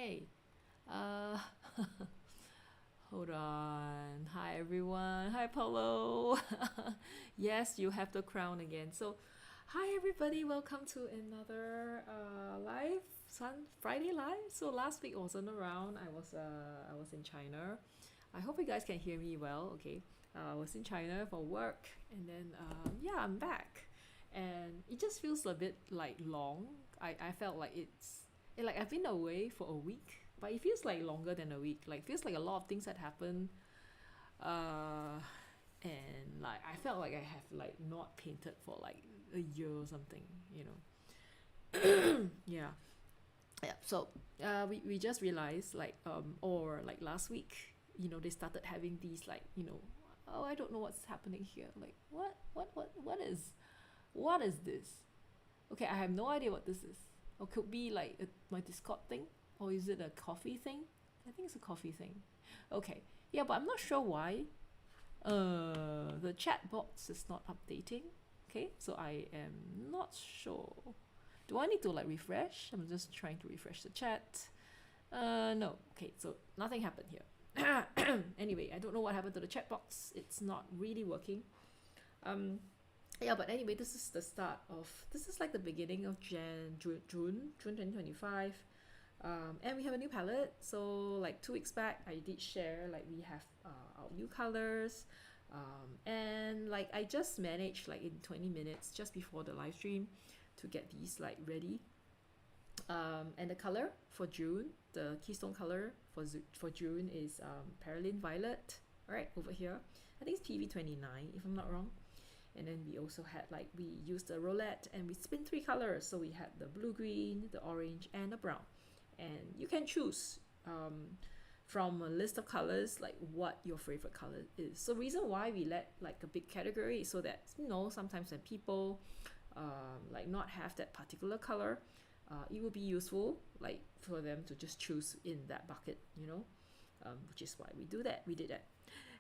Okay. Uh, hold on. Hi, everyone. Hi, Paulo. Yes, you have the crown again. So, hi, everybody. Welcome to another live Friday live. So last week I wasn't around. I was in China. I hope you guys can hear me well. Okay. I was in China for work, and then yeah, I'm back, and it just feels a bit like long. I felt like like I've been away for a week, but it feels like longer than a week. Like feels like a lot of things had happened. Uh, and like I felt like I have like not painted for like a year or something, you know. Yeah. Yeah. So we just realized like or like last week, they started having these like, oh, I don't know what's happening here. Like what is this? Okay, I have no idea what this is. Or could be like my Discord thing, or is it a coffee thing? I think it's a coffee thing. Okay, yeah, but I'm not sure why. The chat box is not updating. Okay, so I am not sure. Do I need to like refresh? I'm just trying to refresh the chat. No. Okay, so nothing happened here. Anyway, I don't know what happened to the chat box. It's not really working. Yeah, but anyway, this is the start of, this is like the beginning of June 2025. And we have a new palette. So like 2 weeks back, I did share like we have our new colors. And like I just managed like in 20 minutes just before the live stream to get these like ready. And the color for June, the keystone color for June is Perylene Violet, right over here. I think it's PV29 if I'm not wrong. And then we also had like, we used the roulette and we spin 3 colors. So we had the blue green, the orange, and the brown. And you can choose from a list of colors like what your favorite color is. So reason why we let like a big category is so that, sometimes when people like not have that particular color, it will be useful like for them to just choose in that bucket, which is why we did that.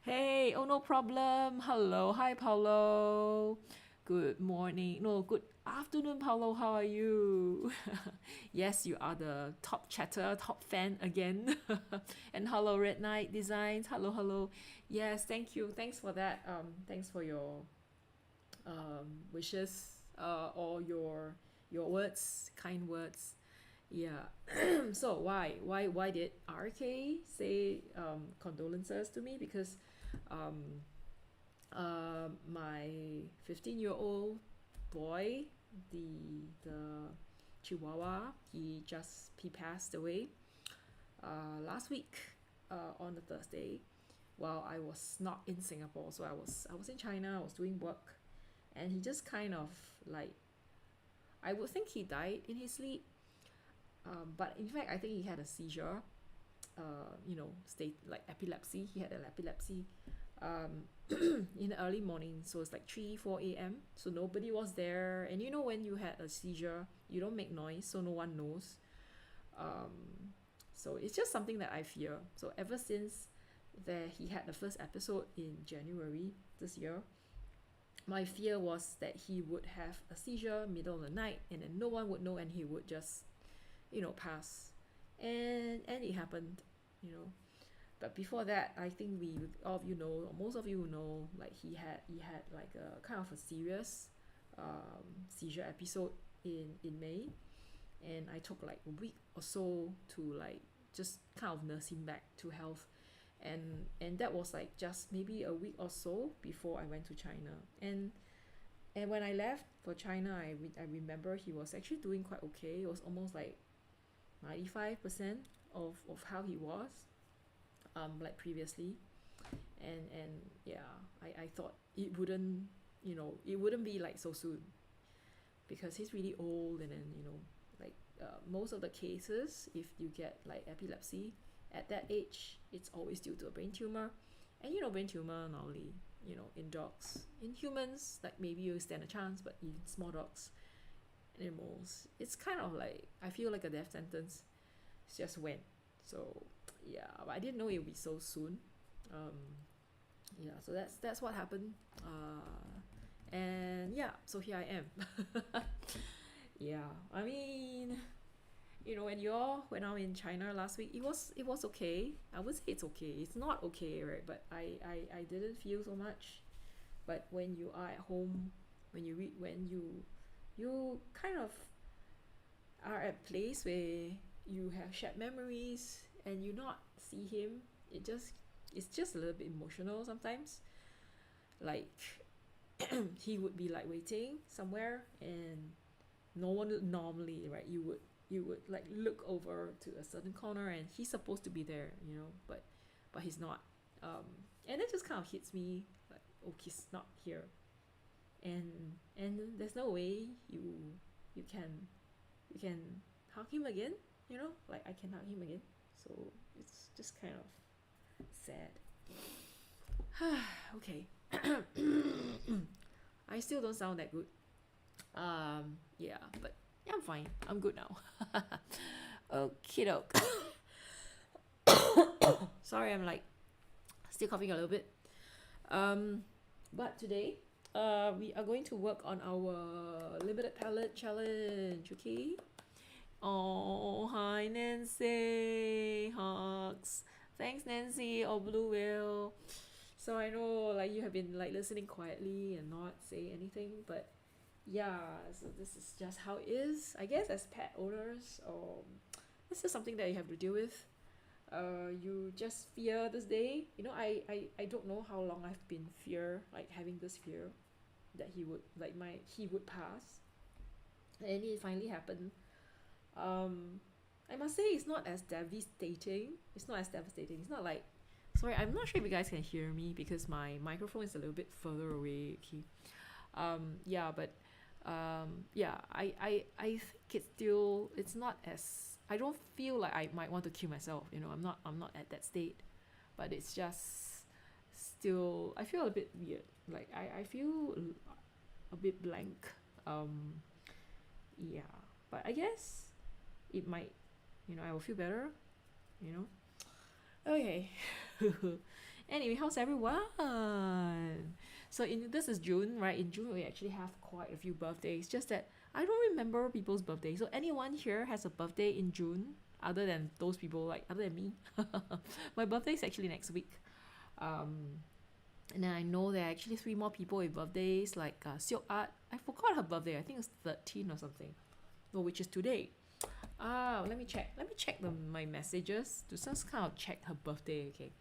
Hey, oh, no problem. Hello, hi, Paulo. Good morning. No, good afternoon, Paulo. How are you? Yes, you are the top chatter, top fan again. And hello, Red Knight Designs. Hello, hello. Yes, thank you. Thanks for that. Thanks for your wishes or your words, kind words. Yeah. So why did RK say condolences to me? Because my 15-year-old boy, the Chihuahua, he passed away last week on the Thursday, while I was not in Singapore. So I was in China. I was doing work, and he just kind of like, I would think he died in his sleep. But in fact, I think he had a seizure, state like epilepsy. He had an epilepsy in the early morning. So it's like 4 a.m. So nobody was there. And when you had a seizure, you don't make noise, so no one knows. So it's just something that I fear. So ever since he had the first episode in January this year, my fear was that he would have a seizure middle of the night, and then no one would know, and he would just pass. And it happened. But before that, I think all of you know, or most of you know, like he had like a kind of a serious seizure episode in May, and I took like a week or so to like just kind of nurse him back to health. And that was like just maybe a week or so before I went to China. And when I left for China, I remember he was actually doing quite okay. It was almost like 95% of how he was like previously. And yeah, I thought it wouldn't be like so soon, because he's really old. And then like most of the cases, if you get like epilepsy at that age, it's always due to a brain tumor. And brain tumor normally, in dogs, in humans, like maybe you stand a chance, but in small dogs, animals, it's kind of like, I feel like a death sentence. It's just went. So yeah, but I didn't know it would be so soon. Yeah, so that's what happened. And yeah, so here I am. Yeah, I mean, You know, when I'm in China last week, it was okay. I would say it's okay. It's not okay, right? But I didn't feel so much. But when you are at home, when you kind of are at a place where you have shared memories and you not see him, it's just a little bit emotional sometimes. Like he would be like waiting somewhere and no one would normally, right? You would like look over to a certain corner and he's supposed to be there, you know, but he's not. And it just kind of hits me like, oh, he's not here, and there's no way you can hug him again, you know, like I can hug him again. So it's just kind of sad. Okay. I still don't sound that good. Yeah, but yeah, I'm fine. I'm good now. Okie doke. Sorry, I'm like still coughing a little bit. But today, we are going to work on our limited palette challenge, okay? Oh, hi Nancy. Hugs. Thanks Nancy or Blue Whale. So I know like you have been like listening quietly and not saying anything, but yeah, so this is just how it is, I guess, as pet owners. This is something that you have to deal with. You just fear this day. You know, I don't know how long I've been having this fear that he would pass, and it finally happened. I must say it's not as devastating. It's not like, sorry, I'm not sure if you guys can hear me because my microphone is a little bit further away. Okay. Yeah, but yeah, I think it's not as, I don't feel like I might want to kill myself, you know. I'm not at that state, but it's just still, I feel a bit weird, like I feel a bit blank. Yeah, but I guess it might, you know, I will feel better, you know. Okay. Anyway, how's everyone? So this is June, right? In June we actually have quite a few birthdays. Just that I don't remember people's birthdays. So anyone here has a birthday in June other than those people, like other than me? My birthday is actually next week. And then I know there are actually 3 more people with birthdays, like Silk Art. I forgot her birthday. I think it's 13 or something. No, which is today. Let me check. Let me check my messages to just kind of check her birthday. Okay.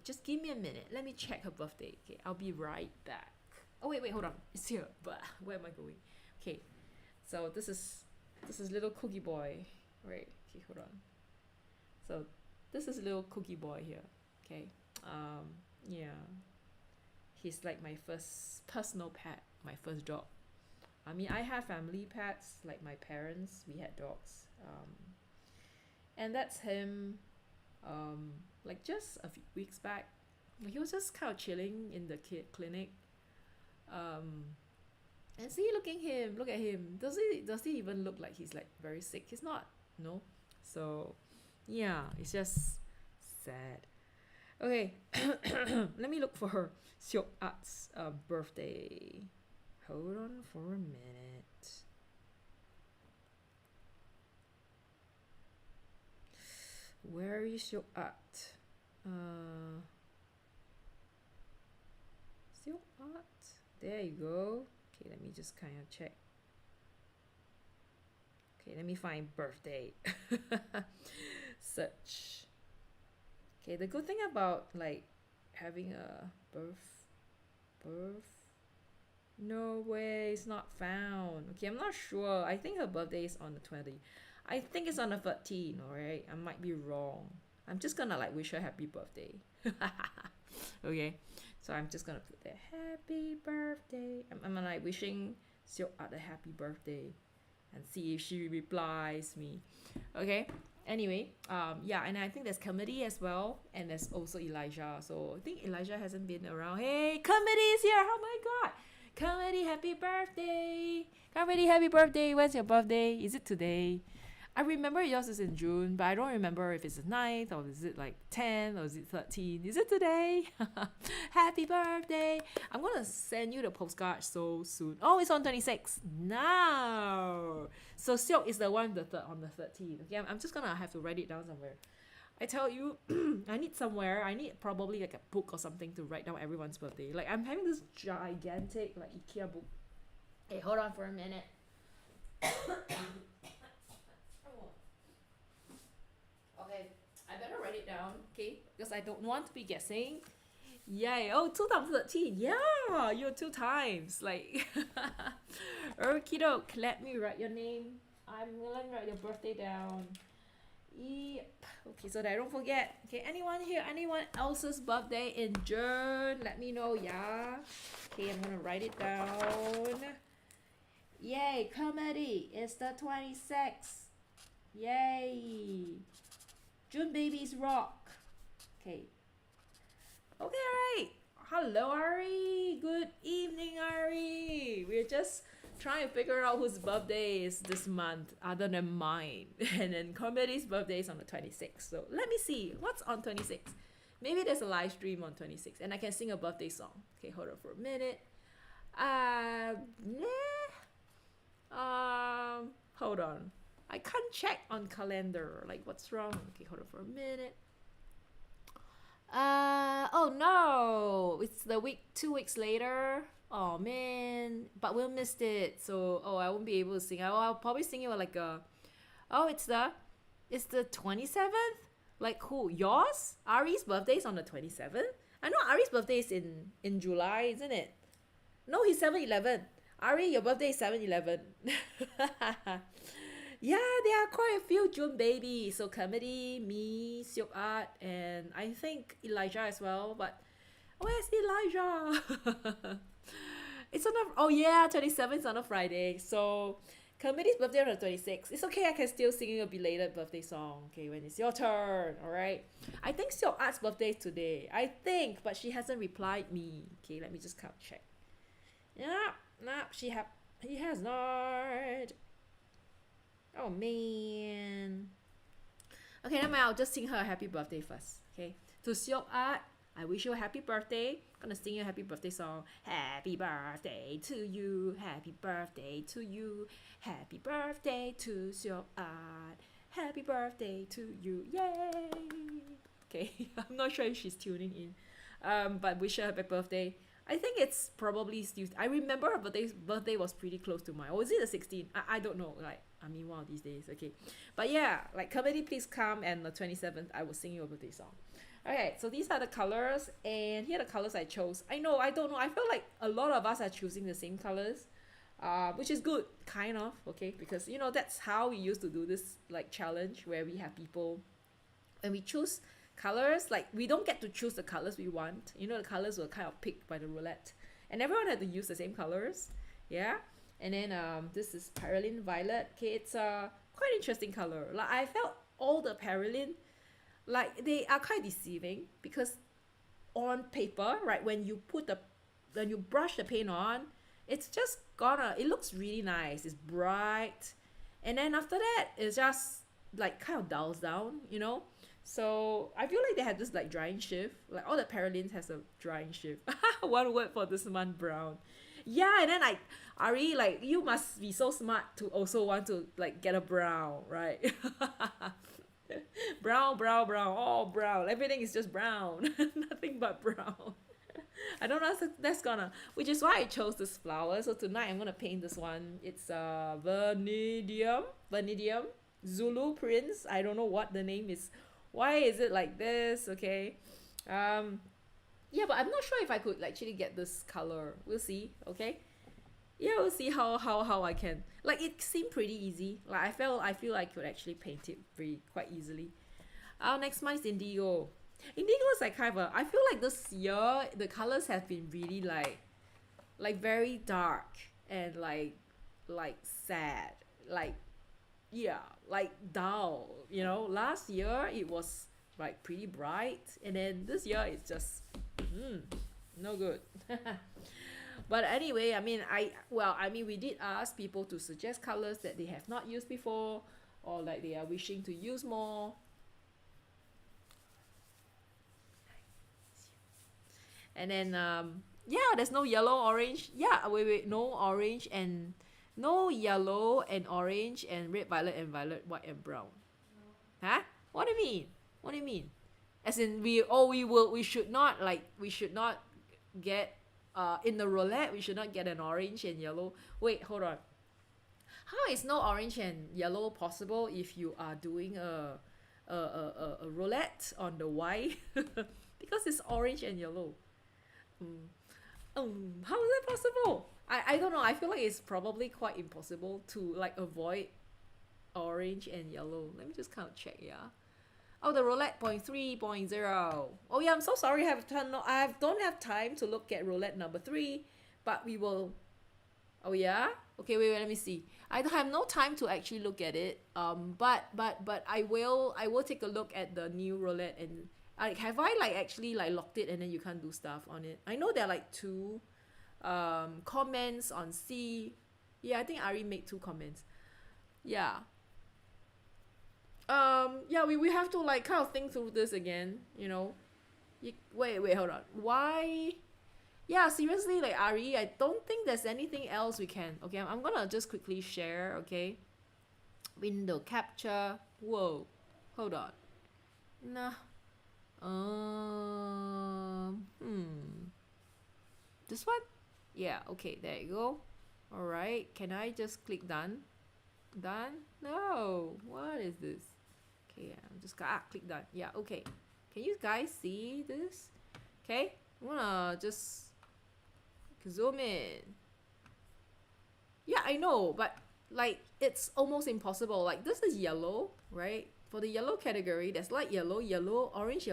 Just give me a minute. Let me check her birthday. Okay, I'll be right back. Oh wait, hold on. It's here. But where am I going? Okay, so this is little cookie boy, right? Okay, hold on. So this is little cookie boy here. Okay. Yeah. He's like my first personal pet, my first dog. I mean, I have family pets, like my parents. We had dogs. And that's him. Like just a few weeks back, he was just kind of chilling in the clinic. And see, look at him. Does he even look like he's like very sick? He's not, no. So yeah, it's just sad. Okay. Let me look for her Silk Art's birthday. Hold on for a minute. Where is your art? Silk Art. There you go. Okay, let me just kind of check. Okay, let me find birthday. Search. Okay, the good thing about like having a birth. No way, it's not found. Okay, I'm not sure. I think her birthday is on the 20th. I think it's on the 13th, alright? I might be wrong. I'm just gonna like wish her happy birthday. Okay, so I'm just gonna put there happy birthday. I'm like wishing Silk Art a happy birthday and see if she replies me. Okay, anyway, yeah, and I think there's Comedy as well, and there's also Elijah. So I think Elijah hasn't been around. Hey, Comedy is here. Oh my god, Comedy, happy birthday. Comedy, happy birthday. When's your birthday? Is it today? I remember yours is in June, but I don't remember if it's the 9th or is it like 10th or is it 13th. Is it today? Happy birthday. I'm going to send you the postcard so soon. Oh, it's on 26th. Now. So Silk is the one on the 13th. Okay, I'm just going to have to write it down somewhere. I tell you, I need somewhere. I need probably like a book or something to write down everyone's birthday. Like I'm having this gigantic like IKEA book. Hey, hold on for a minute. Okay, I better write it down, okay? Because I don't want to be guessing. Yay! Oh, 2013. Yeah, you're 2 times. Like, okie doke. Let me write your name. I'm gonna write your birthday down. Yep. Okay, so that I don't forget. Okay, anyone here? Anyone else's birthday in June? Let me know. Yeah. Okay, I'm gonna write it down. Yay! Comedy. It's the 26th. Yay! June babies rock. Okay. Okay, alright. Hello, Ari. Good evening, Ari. We're just trying to figure out whose birthday is this month other than mine. And then Comedy's birthday is on the 26th. So let me see. What's on 26th? Maybe there's a live stream on 26th and I can sing a birthday song. Okay, hold on for a minute. Hold on. I can't check on calendar. Like, what's wrong? Okay, hold on for a minute. Oh no! It's the 2 weeks later. Oh man, but we'll missed it. So, I won't be able to sing. I'll probably sing you like a. Oh, it's the 27th. Like who? Yours? Ari's birthday is on the 27th. I know Ari's birthday is in July, isn't it? No, he's 7/11. Ari, your birthday is 7/11. Yeah, there are quite a few June babies. So Comedy, me, Silk Art, and I think Elijah as well. But where's Elijah? It's on a 27th on a Friday. So Comedy's birthday on the 26th. It's okay, I can still sing you a belated birthday song. Okay, when it's your turn, alright? I think Silk Art's birthday is today. I think, but she hasn't replied me. Okay, let me just count check. He has not. Oh man. Okay, never mind. I'll just sing her a happy birthday first. Okay. To Silk Art, I wish you a happy birthday. I'm gonna sing you a happy birthday song. Happy birthday to you. Happy birthday to you. Happy birthday to Silk Art. Happy birthday to you. Yay! Okay. I'm not sure if she's tuning in. But wish her a happy birthday. I think it's probably still. I remember her birthday was pretty close to mine. Or was it the 16th? I don't know. Like, I mean, one of these days. Okay. But yeah, like, Comedy, please come. And the 27th, I will sing you a birthday song. Okay, so these are the colors. And here are the colors I chose. I don't know. I feel like a lot of us are choosing the same colors. Which is good, kind of. Okay, because, you know, that's how we used to do this, like, challenge. Where we have people. And we choose colors, like we don't get to choose the colors we want. You know, the colors were kind of picked by the roulette, and everyone had to use the same colors. Yeah. And then this is Perylene Violet. Okay, it's a quite interesting color. Like I felt all the Perylene, like they are quite deceiving because on paper, right, when you brush the paint on, it's just it looks really nice. It's bright, and then after that, it's just like kind of dulls down, you know. So I feel like they had this like drying shift. Like all the Perylenes has a drying shift. One word for this month, brown. Yeah, and then like Ari, like you must be so smart to also want to like get a brown, right? Brown, all brown. Everything is just brown. Nothing but brown. I don't know that's gonna, which is why I chose this flower. So tonight I'm gonna paint this one. It's Venidium, Zulu Prince. I don't know what the name is. Why is it like this? Okay. Yeah, but I'm not sure if I could actually get this color. We'll see. Okay. Yeah, we'll see how I can. Like it seemed pretty easy. Like I feel I could actually paint it quite easily. Next month is indigo. Indigo is like kind of I feel like this year the colors have been really like very dark and like sad, like yeah, like dull, you know. Last year it was like pretty bright, and then this year it's just no good. But anyway, I mean we did ask people to suggest colors that they have not used before. or like they are wishing to use more. And then yeah, there's no yellow, orange. Yeah, wait, no orange and no yellow and orange and red, violet and violet, white and brown. Huh? What do you mean? What do you mean? As in we should not get in the roulette we should not get an orange and yellow. Wait, hold on. How is no orange and yellow possible if you are doing a roulette on the Y? Because it's orange and yellow. How is that possible? I don't know. I feel like it's probably quite impossible to like avoid orange and yellow. Let me just kind of check, yeah. Oh, the roulette 0.3.0. Oh yeah, I'm so sorry. I don't have time to look at roulette number 3, but we will. Oh yeah. Okay, wait. Let me see. I have no time to actually look at it. But I will take a look at the new roulette and. Have I like actually like locked it and then you can't do stuff on it? I know there are like 2 comments on C. Yeah, I think Ari made 2 comments. Yeah. Yeah, we have to like kind of think through this again, you know. Wait, hold on. Why? Yeah, seriously, like Ari, I don't think there's anything else we can. Okay, I'm gonna just quickly share, okay? Window capture. Whoa. Hold on. Nah. This one? Yeah, okay, there you go. Alright, can I just click done? Done? No, what is this? Okay, I'm just click done. Yeah, okay. Can you guys see this? Okay, I'm gonna just zoom in. Yeah, I know, but like it's almost impossible. Like this is yellow, right? For the yellow category, there's light yellow, orange,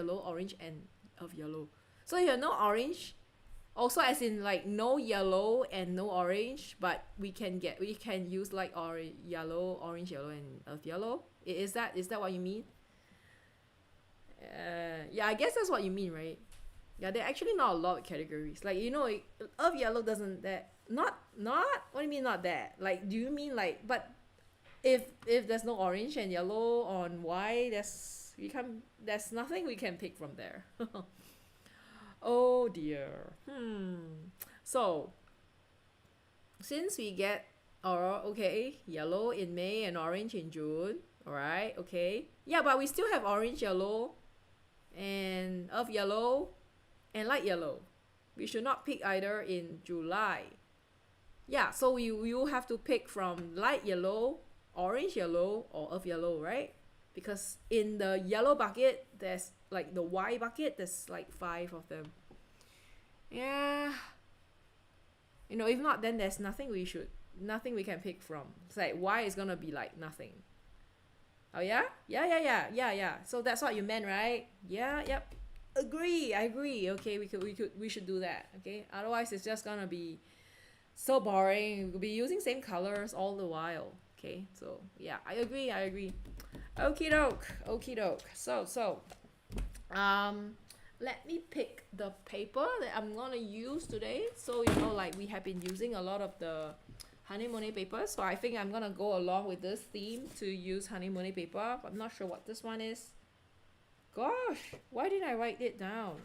and of yellow. So you have no orange, also as in like no yellow and no orange, but we can use like orange, yellow, and of yellow. Is that what you mean? Yeah, I guess that's what you mean, right? Yeah, there are actually not a lot of categories. Like, you know, of yellow doesn't that not what do you mean not that? Like, do you mean like but if there's no orange and yellow on Y, there's nothing we can pick from there. Oh dear. So since we get okay, yellow in May and orange in June, alright, okay. Yeah, but we still have orange, yellow, and of yellow and light yellow. We should not pick either in July. Yeah, so you will have to pick from light yellow, orange yellow, or of yellow, right? Because in the yellow bucket, there's like the Y bucket, there's like 5 of them. Yeah. You know, if not, then there's nothing we can pick from. It's like Y is gonna be like nothing. Oh yeah? Yeah. So that's what you meant, right? Yeah, yep. I agree. Okay, we should do that. Okay? Otherwise it's just gonna be so boring. We'll be using same colors all the while. Okay, so yeah, I agree. Okie doke. So let me pick the paper that I'm gonna use today. So you know, like we have been using a lot of the honeymoon paper, so I think I'm gonna go along with this theme to use honeymoon paper. I'm not sure what this one is. Gosh, why didn't I write it down?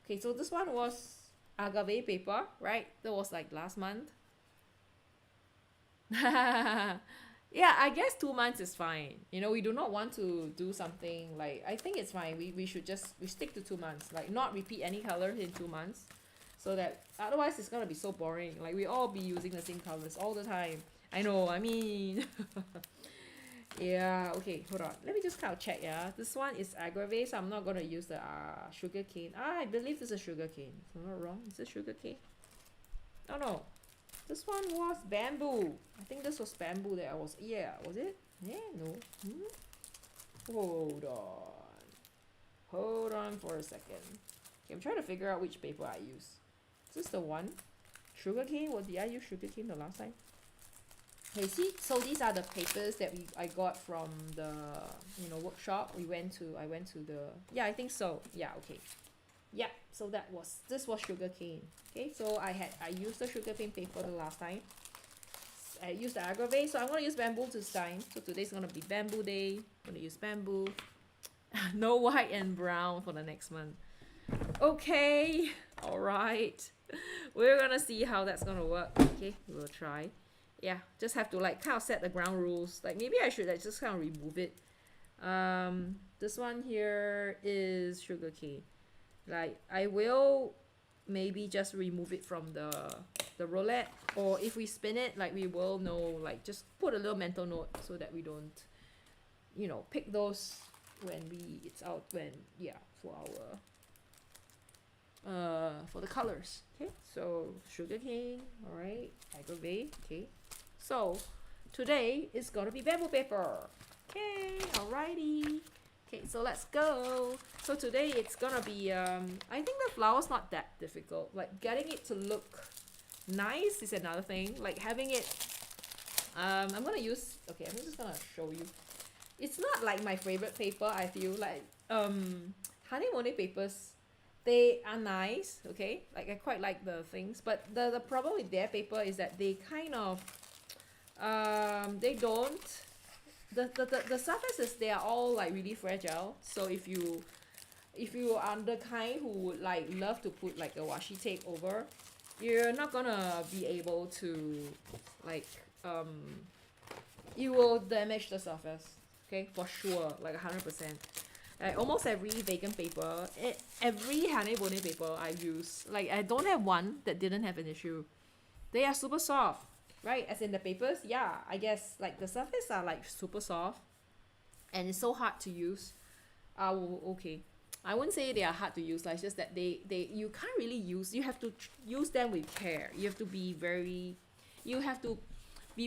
Okay, so this one was agave paper, right? That was like last month. Yeah, I guess 2 months is fine. You know, we do not want to do something like, I think it's fine. We stick to 2 months, like not repeat any colors in 2 months, so that otherwise it's gonna be so boring. Like we all be using the same colors all the time. I know, I mean. Yeah, okay, hold on. Let me just kind of check, yeah. This one is agave, so I'm not gonna use the sugar cane. I believe this is sugar cane. If I'm not wrong, is it sugar cane? Oh no. This one was bamboo. I think this was bamboo that I was, yeah, was it? Yeah, no. Hold on for a second. Okay, I'm trying to figure out which paper I use. Is this the one? Sugarcane? What did I use sugarcane the last time? Okay, see, so these are the papers that I got from the workshop. I went to the, yeah, I think so. Yeah, okay. Yeah, so this was sugarcane. Okay, so I used the sugarcane paper the last time. I used the agave, so I'm going to use bamboo this time. So today's going to be bamboo day. I'm going to use bamboo. No white and brown for the next month. Okay, all right. We're going to see how that's going to work. Okay, we'll try. Yeah, just have to like kind of set the ground rules. Like maybe I should like just kind of remove it. This one here is sugarcane. Like I will maybe just remove it from the roulette, or if we spin it, like we will know, like just put a little mental note so that we don't, you know, pick those when it's out, when, yeah, for our for the colors. Okay, so sugarcane, all right, agave. Okay, so today is gonna be bamboo paper. Okay, alrighty. Okay, so let's go. So today it's gonna be I think the flower's not that difficult. Like getting it to look nice is another thing. Like having it I'm gonna use, okay, I'm just gonna show you. It's not like my favorite paper. I feel like honeymoon papers, they are nice, okay, like I quite like the things, but the problem with their paper is that they kind of they don't, the surfaces, they are all like really fragile. So if you are the kind who would like love to put like a washi tape over, you're not gonna be able to like you will damage the surface, okay, for sure, like 100%. Like almost every vegan paper, every honeymoon paper I use, like I don't have one that didn't have an issue. They are super soft, right? As in the papers, yeah, I guess like the surface are like super soft and it's so hard to use. Okay, I wouldn't say they are hard to use, like it's just that they you can't really use, you have to use them with care. You have to be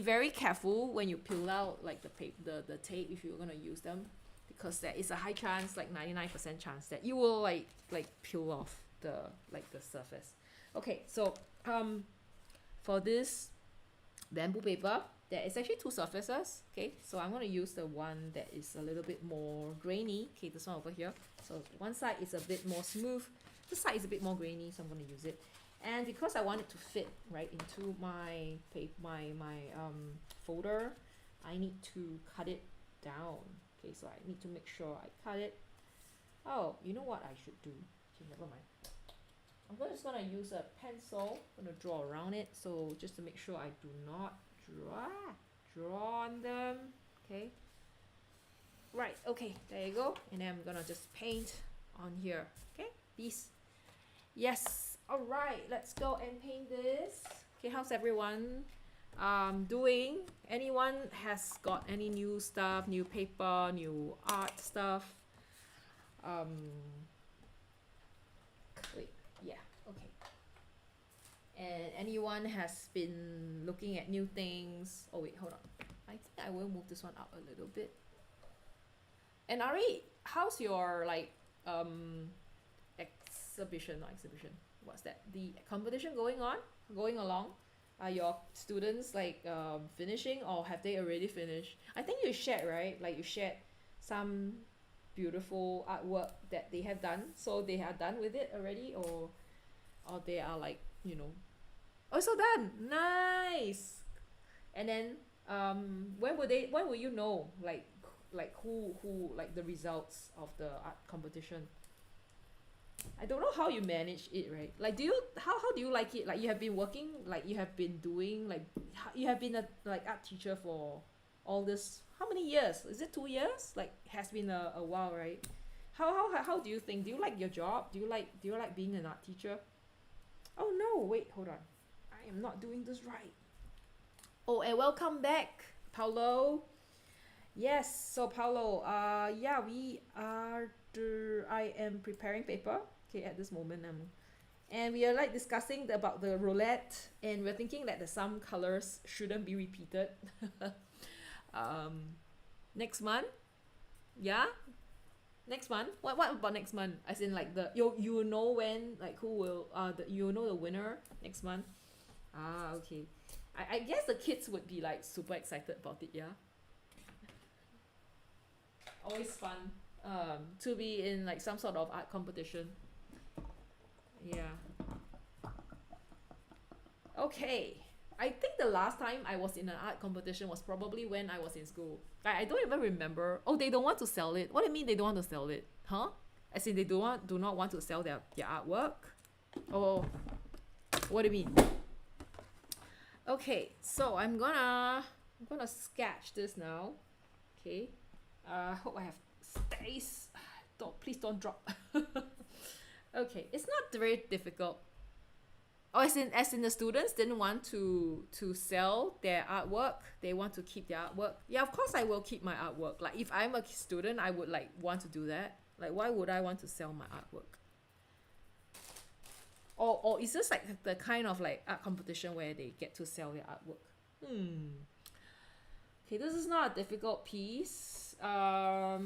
very careful when you peel out like the tape if you're gonna use them, because there is a high chance, like 99% chance, that you will like peel off the surface. Okay, so for this bamboo paper, there is actually two surfaces. Okay, so I'm going to use the one that is a little bit more grainy. Okay, this one over here. So one side is a bit more smooth, this side is a bit more grainy, so I'm going to use it. And because I want it to fit right into my folder, I need to cut it down. Okay, so I need to make sure I cut it. Oh, you know what I should do? Okay, never mind. I'm just gonna use a pencil. I'm gonna draw around it, so just to make sure I do not draw on them. Okay. Right. Okay. There you go. And then I'm gonna just paint on here. Okay. Peace. Yes. All right. Let's go and paint this. Okay. How's everyone doing? Anyone has got any new stuff, new paper, new art stuff? Wait, yeah, okay. And anyone has been looking at new things? Oh wait, hold on. I think I will move this one up a little bit. And Ari, how's your like exhibition? What's that? The competition going along? Are your students like finishing, or have they already finished? I think you shared, right? Like you shared some beautiful artwork that they have done. So they are done with it already, or they are like, you know, also done. Nice. And then when will you know like who like the results of the art competition? I don't know how you manage it, right? Like how do you like it? Like you have been working, like you have been doing, like you have been a like art teacher for all this, how many years? Is it 2 years? Like has been a while, right? How do you think? Do you like your job? Do you like being an art teacher? Oh no, wait, hold on. I am not doing this right. Oh, and welcome back, Paulo. Yes, so Paulo, yeah, I am preparing paper, okay, at this moment, and we are like discussing about the roulette, and we're thinking that some colors shouldn't be repeated. Next month, yeah, next month. What about next month? As in like you know when, like who will you know the winner next month? Okay. I guess the kids would be like super excited about it, yeah. Always fun to be in like some sort of art competition. Yeah. Okay, I think the last time I was in an art competition was probably when I was in school. I don't even remember. Oh, they don't want to sell it. What do you mean they don't want to sell it? Huh? As in they do not want to sell their artwork? Oh, what do you mean? Okay, so I'm gonna sketch this now. Okay. Hope I have space. Please don't drop. Okay, it's not very difficult. Oh, as in the students didn't want to sell their artwork. They want to keep their artwork. Yeah, of course I will keep my artwork. Like if I'm a student, I would like want to do that. Like why would I want to sell my artwork? Or is this like the kind of like art competition where they get to sell their artwork? Okay, this is not a difficult piece. I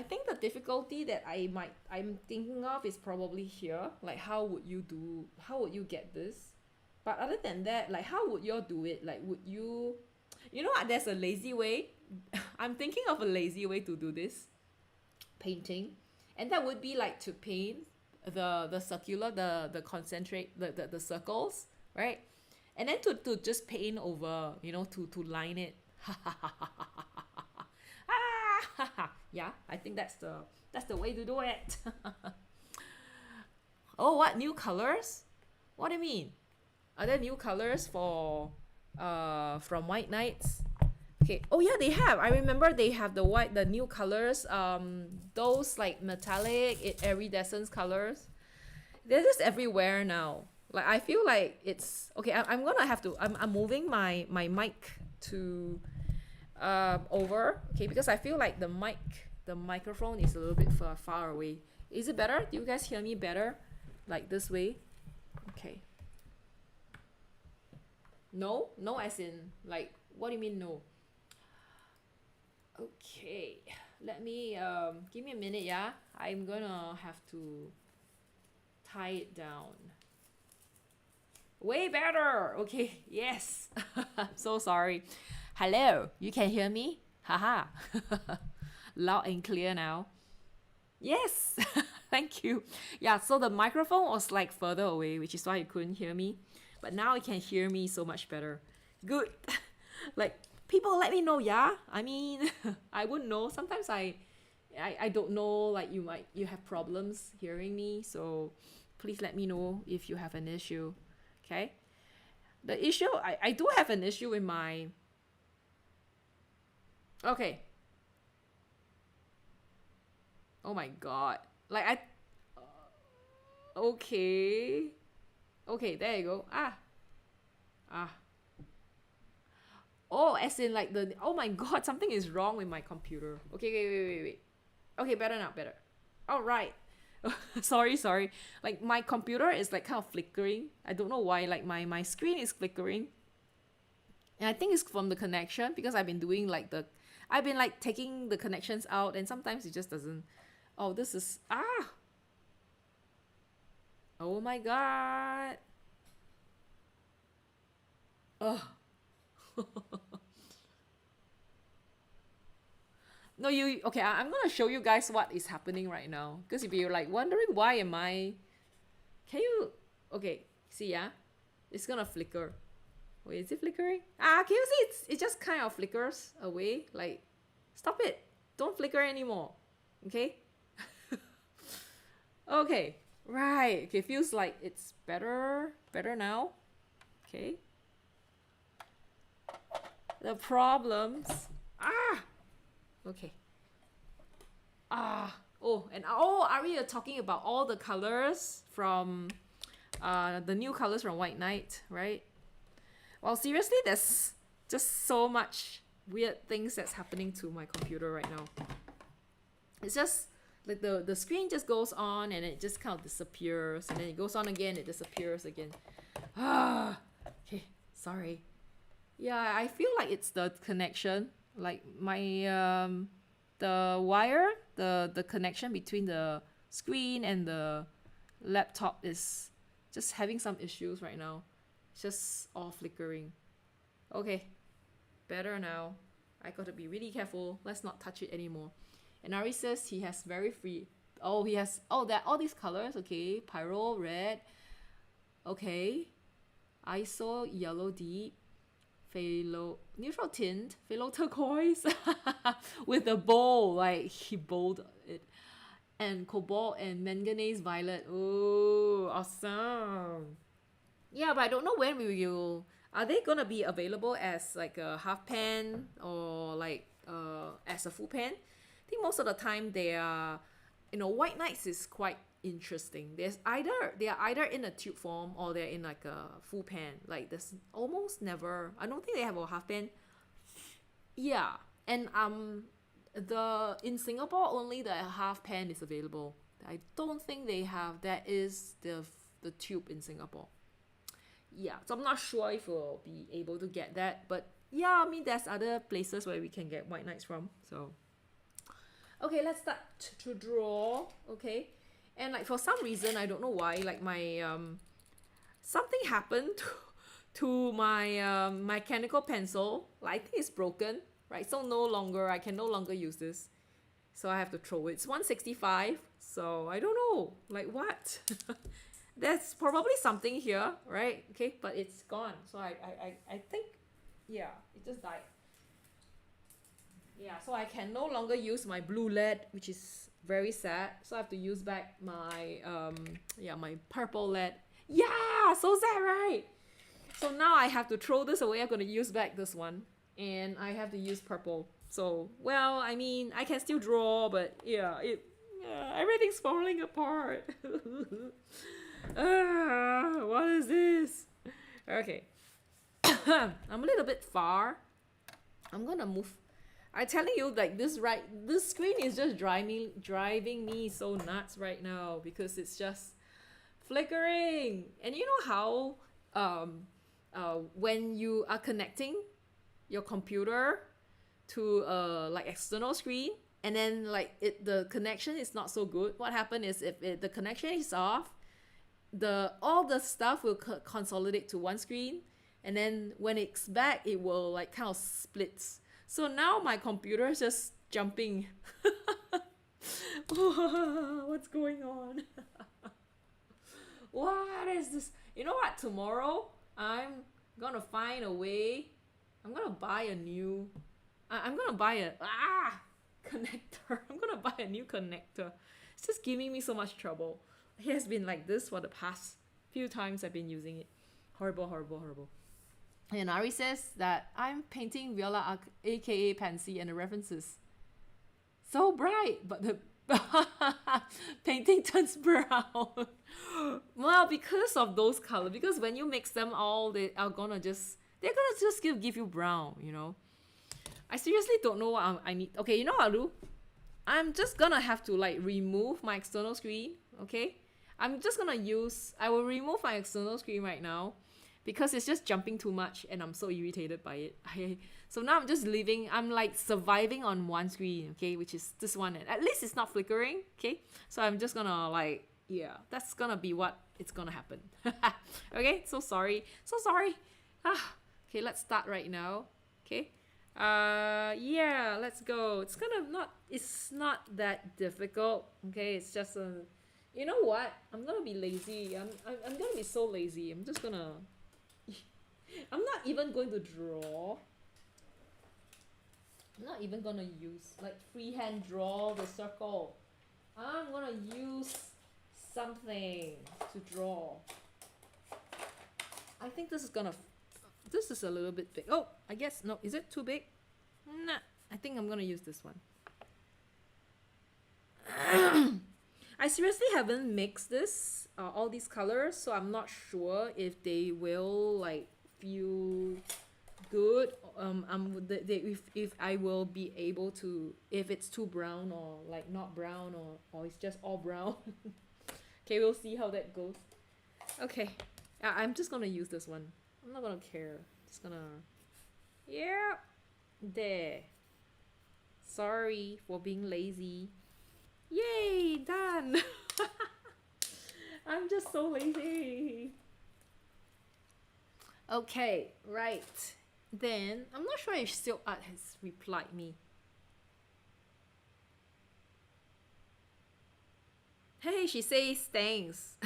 think the difficulty that I'm thinking of is probably here. Like how would you get this? But other than that, like how would you do it? Like would you know what, there's a lazy way. I'm thinking of a lazy way to do this painting. And that would be like to paint the circular, the concentrate, the circles, right? And then to just paint over, you know, to line it. Yeah, I think that's the way to do it. Oh, what new colors? What do you mean? Are there new colors for from White Knights? Okay. Oh yeah, they have. I remember they have the new colors. Those like metallic, iridescent colors. They're just everywhere now. Like I feel like it's okay. I'm gonna have to. I'm moving my mic to over. Okay, because I feel like the microphone is a little bit far away. Is it better? Do you guys hear me better? Like this way? Okay. No, as in like what do you mean no? Okay, let me give me a minute, yeah. I'm gonna have to tie it down. Way better. Okay, yes. So sorry. Hello, you can hear me? Haha. Loud and clear now. Yes. Thank you. Yeah, so the microphone was like further away, which is why you couldn't hear me. But now you can hear me so much better. Good. Like people let me know, yeah. I mean, I wouldn't know. Sometimes I don't know, like you have problems hearing me, so please let me know if you have an issue. Okay? The issue, I do have an issue with my... Okay. Oh my god. Like okay. Okay, there you go. Oh, as in like the... Oh my god, something is wrong with my computer. Okay, wait. Okay, better now, better. All right. Sorry. Like my computer is like kind of flickering. I don't know why. Like my screen is flickering. And I think it's from the connection because I've been like taking the connections out and sometimes it just doesn't. Oh, this is... Oh my god. Ugh. No, okay, I'm gonna show you guys what is happening right now. Because if you're like wondering why am I... Can you... Okay, see, yeah? It's gonna flicker. Wait, is it flickering? Can you see it just kind of flickers away? Like, stop it. Don't flicker anymore. Okay? Okay, right. Okay, feels like it's better now. Okay. The problems... Okay. Are we talking about all the colors from the new colors from White Knight, right? Well, seriously, there's just so much weird things that's happening to my computer right now. It's just like the screen just goes on and it just kind of disappears, and then it goes on again, it disappears again. Okay, sorry. Yeah, I feel like it's the connection. Like my the wire, the connection between the screen and the laptop is just having some issues right now. It's just all flickering. Okay, better now. I gotta be really careful. Let's not touch it anymore. And Ari says he has very free... Oh, he has... Oh, there are all these colors. Okay, pyro, red. Okay. ISO Yellow Deep, phthalo neutral tint, phthalo turquoise with a bowl, like he bowled it, and cobalt and manganese violet. Oh, awesome! Yeah, but I don't know when we will. Are they gonna be available as like a half pan or like as a full pan? I think most of the time they are, white nights is quite interesting. They are either in a tube form or they're in like a full pan. Like there's almost never. I don't think they have a half pan. Yeah, and in Singapore only the half pan is available. I don't think they have. That is the tube in Singapore. Yeah, so I'm not sure if we'll be able to get that, but yeah, I mean there's other places where we can get white nights from. So okay, let's start to draw. Okay, and like for some reason I don't know why, like my something happened to my mechanical pencil. Like I think it's broken, right? So I can no longer use this, so I have to throw it. It's 165, so I don't know, like what. There's probably something here, right? Okay, but it's gone. So I think, yeah, it just died. Yeah, so I can no longer use my blue lead, which is very sad. So I have to use back my my purple lead. Yeah, so sad, right? So now I have to throw this away. I'm gonna use back this one, and I have to use purple. So well, I mean, I can still draw, but yeah, everything's falling apart. What is this? Okay. I'm a little bit far. I'm gonna move. I'm telling you, like this screen is just driving me so nuts right now because it's just flickering. And you know how when you are connecting your computer to like external screen, and then like the connection is not so good, what happens is if the connection is off, all the stuff will consolidate to one screen, and then when it's back it will like kind of splits. So now my computer is just jumping. What's going on? What is this? You know what, tomorrow I'm gonna find a way. I'm gonna buy a new I'm gonna buy a connector. I'm gonna buy a new connector. It's just giving me so much trouble. It has been like this for the past few times I've been using it. Horrible, horrible, horrible. And Ari says that I'm painting Viola, aka Pansy, and the references so bright, but the painting turns brown. Well, because of those colors, because when you mix them all, they're gonna just give you brown, I seriously don't know what I need. Okay, you know what I'll do? I'm just gonna have to like remove my external screen, okay? I will remove my external screen right now because it's just jumping too much and I'm so irritated by it. So now I'm like surviving on one screen, okay, which is this one. And at least it's not flickering, okay? So I'm just gonna that's gonna be what it's gonna happen. Okay, so sorry. Okay, let's start right now, okay? Yeah, let's go. It's not that difficult, okay? It's just you know what? I'm gonna be lazy. I'm gonna be so lazy. I'm not even going to draw. I'm not even gonna use like freehand draw the circle. I'm gonna use something to draw. I think this is a little bit big. Oh, I guess no. Is it too big? Nah. I think I'm gonna use this one. I seriously haven't mixed all these colors, so I'm not sure if they will like feel good. If I will be able to, if it's too brown or like not brown or it's just all brown. Okay, we'll see how that goes. Okay, I'm just gonna use this one. I'm not gonna care. Just gonna, yeah, there. Sorry for being lazy. Yay, done. I'm just so lazy. Okay, right. Then I'm not sure if Silk Art has replied me. Hey, she says thanks.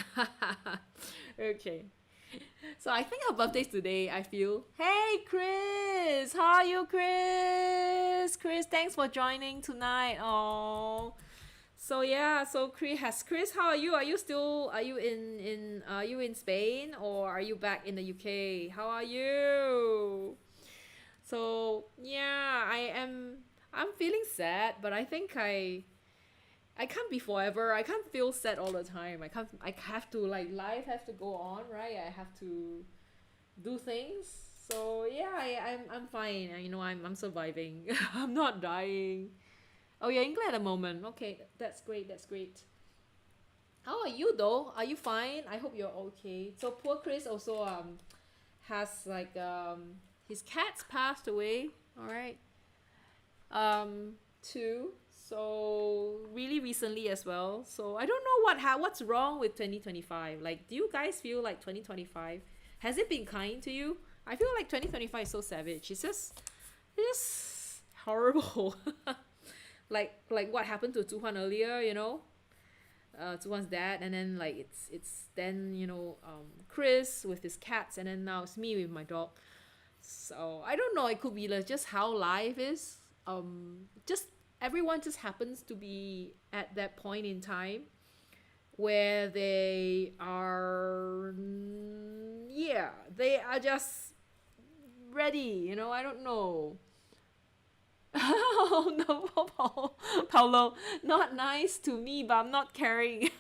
Okay. So I think her birthday's today, I feel. Hey Chris! How are you, Chris? Chris, thanks for joining tonight. Oh. So yeah, so Chris, how are you? Are you in Spain or are you back in the UK? How are you? So yeah, I'm feeling sad, but I think I can't be forever. I can't feel sad all the time. I have to, like, life has to go on, right? I have to do things. So yeah, I'm fine. I'm surviving. I'm not dying. Oh, you're in England at the moment. Okay, that's great. That's great. How are you though? Are you fine? I hope you're okay. So poor Chris also has, like, his cats passed away. All right. Too. So really recently as well. So I don't know what's wrong with 2025. Like, do you guys feel like 2025 has it been kind to you? I feel like 2025 is so savage. It's just horrible. like what happened to Zuhan earlier, Zuhan's dad, and then, like, it's then, Chris with his cats, and then now it's me with my dog. So I don't know, it could be like just how life is. Just everyone just happens to be at that point in time where they are, yeah, they are just ready, I don't know. Oh no, Paulo, not nice to me, but I'm not caring.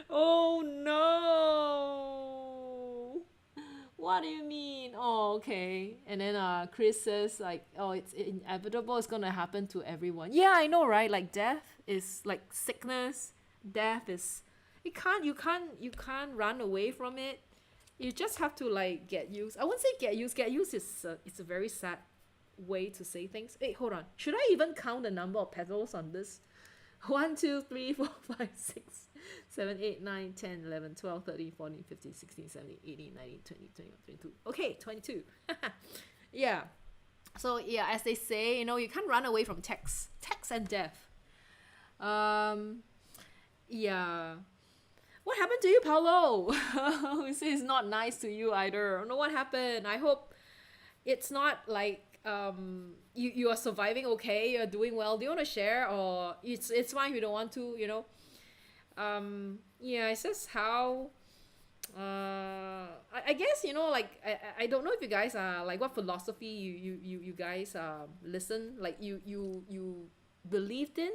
Oh no. What do you mean? Oh, okay. And then Chris says, like, oh, it's inevitable. It's gonna happen to everyone. Yeah, I know, right? Like, death is like sickness. Death is, you can't run away from it. You just have to, like, get used. I wouldn't say get used. Get used is it's a very sad way to say things. Hey, hold on. Should I even count the number of petals on this? 1, 2, 3, 4, 5, 6, 7, 8, 9, 10, 11, 12, 13, 14, 15, 16, 17, 18, 19, 20, 21, 22. Okay, 22. Yeah. So yeah, as they say, you can't run away from text and death. Yeah. What happened to you, Paulo? Who says it's not nice to you either? I don't know what happened. I hope it's not like you are surviving okay, you're doing well. Do you want to share, or it's fine if you don't want to, yeah, it's just how I guess, like, I don't know if you guys are, like, what philosophy you guys listen, like, you believed in.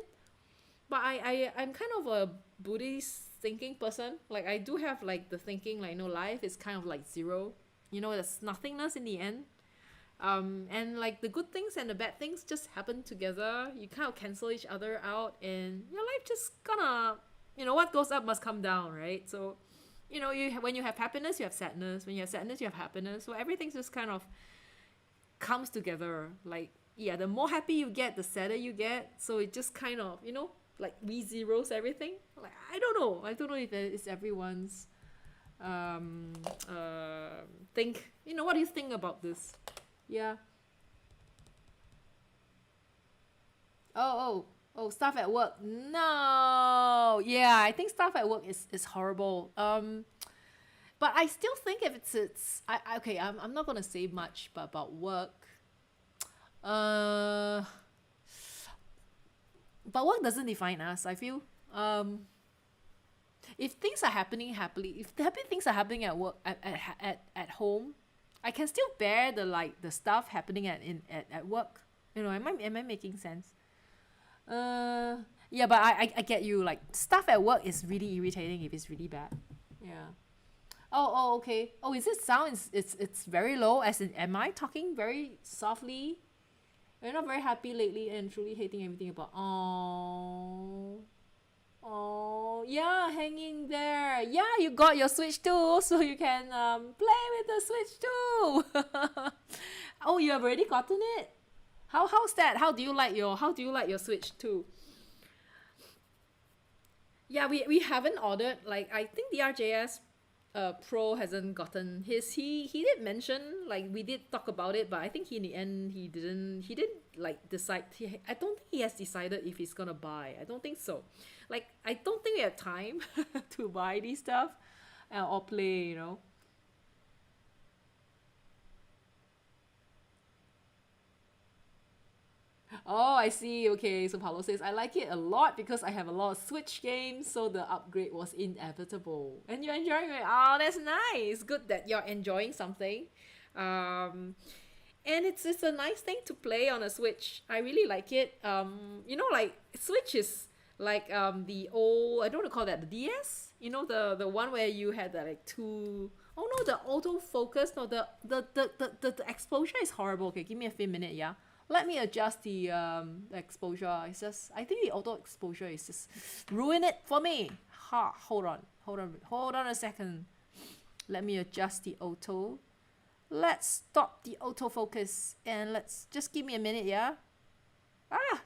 But I'm kind of a Buddhist thinking person. Like, I do have, like, the thinking, like, life is kind of like zero, there's nothingness in the end. And, like, the good things and the bad things just happen together. You kind of cancel each other out, and your life just gonna, what goes up must come down, right? So, when you have happiness, you have sadness. When you have sadness, you have happiness. So everything just kind of comes together. Like, yeah, the more happy you get, the sadder you get. So it just kind of, like, re-zeros everything. Like, I don't know if it's everyone's think. What do you think about this? Yeah. Oh, stuff at work. No. Yeah, I think stuff at work is horrible. But I still think if okay, I'm not gonna say much but about work. But work doesn't define us, I feel. If things are happening happily, if the happy things are happening at work, at home, I can still bear the stuff happening at work. Am I making sense? Yeah, but I get you. Like, stuff at work is really irritating if it's really bad. Yeah. Oh, okay. Oh, is it sound? It's very low. As in, am I talking very softly? You're not very happy lately and truly hating everything about. Oh, yeah, hanging there. Yeah, you got your Switch too, so you can play with the Switch too. Oh, you have already gotten it? How's that? How do you like your Switch too? Yeah, we haven't ordered. Like, I think the RJS Pro hasn't gotten his. He did mention, like, we did talk about it, but I think in the end he didn't like decide. I don't think he has decided if he's gonna buy. I don't think so. Like, I don't think we have time to buy these stuff or play. Oh, I see. Okay, so Paulo says, I like it a lot because I have a lot of Switch games, so the upgrade was inevitable. And you're enjoying it. Oh, that's nice. Good that you're enjoying something. Um, and it's a nice thing to play on a Switch. I really like it. Like Switch is like the old, I don't want to call that the DS. The one where you had the like two. Oh no, the autofocus. No, the exposure is horrible. Okay, give me a few minutes. Yeah, let me adjust the exposure. It's just, I think the auto exposure is just ruin it for me. Hold on a second. Let me adjust the auto. Let's stop the autofocus and let's just give me a minute, yeah?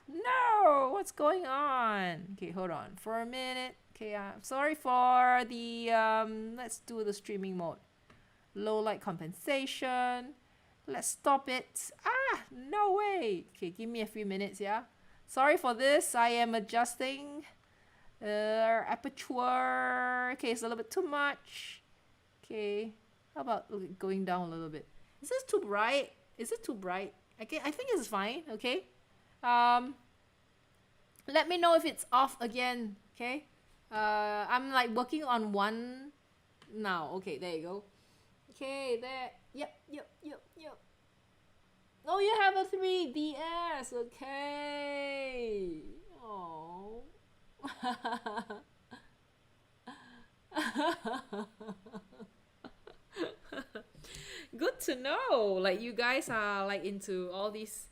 No, what's going on? Okay, hold on for a minute. Okay, sorry for the, let's do the streaming mode. Low light compensation. Let's stop it. No way. Okay, give me a few minutes, yeah? Sorry for this. I am adjusting aperture. Okay, it's a little bit too much. Okay, how about going down a little bit? Is this too bright? Is it too bright? Okay, I think it's fine. Okay. Let me know if it's off again. Okay. I'm like working on one now. Okay, there you go. Okay, there. Yep. Oh, you have a 3DS. Okay. Oh. Good to know. Like you guys are like into all these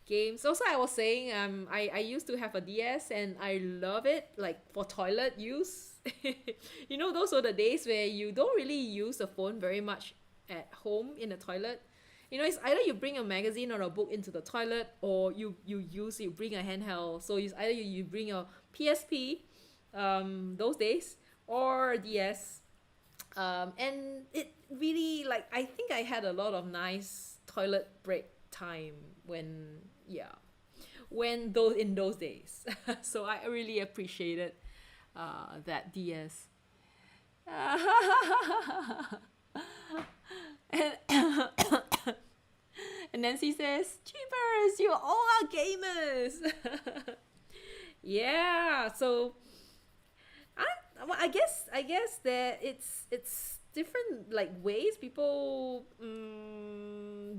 games. Also, I was saying, I used to have a DS and I love it, like for toilet use. Those were the days where you don't really use the phone very much at home in the toilet. It's either you bring a magazine or a book into the toilet, or you bring a handheld. So it's either you bring your PSP, those days, or DS. And it really, like, I think I had a lot of nice toilet break time in those days. So I really appreciated that DS. and, and Nancy says, "Cheapers, you all are gamers." Yeah, so I guess that it's different like ways people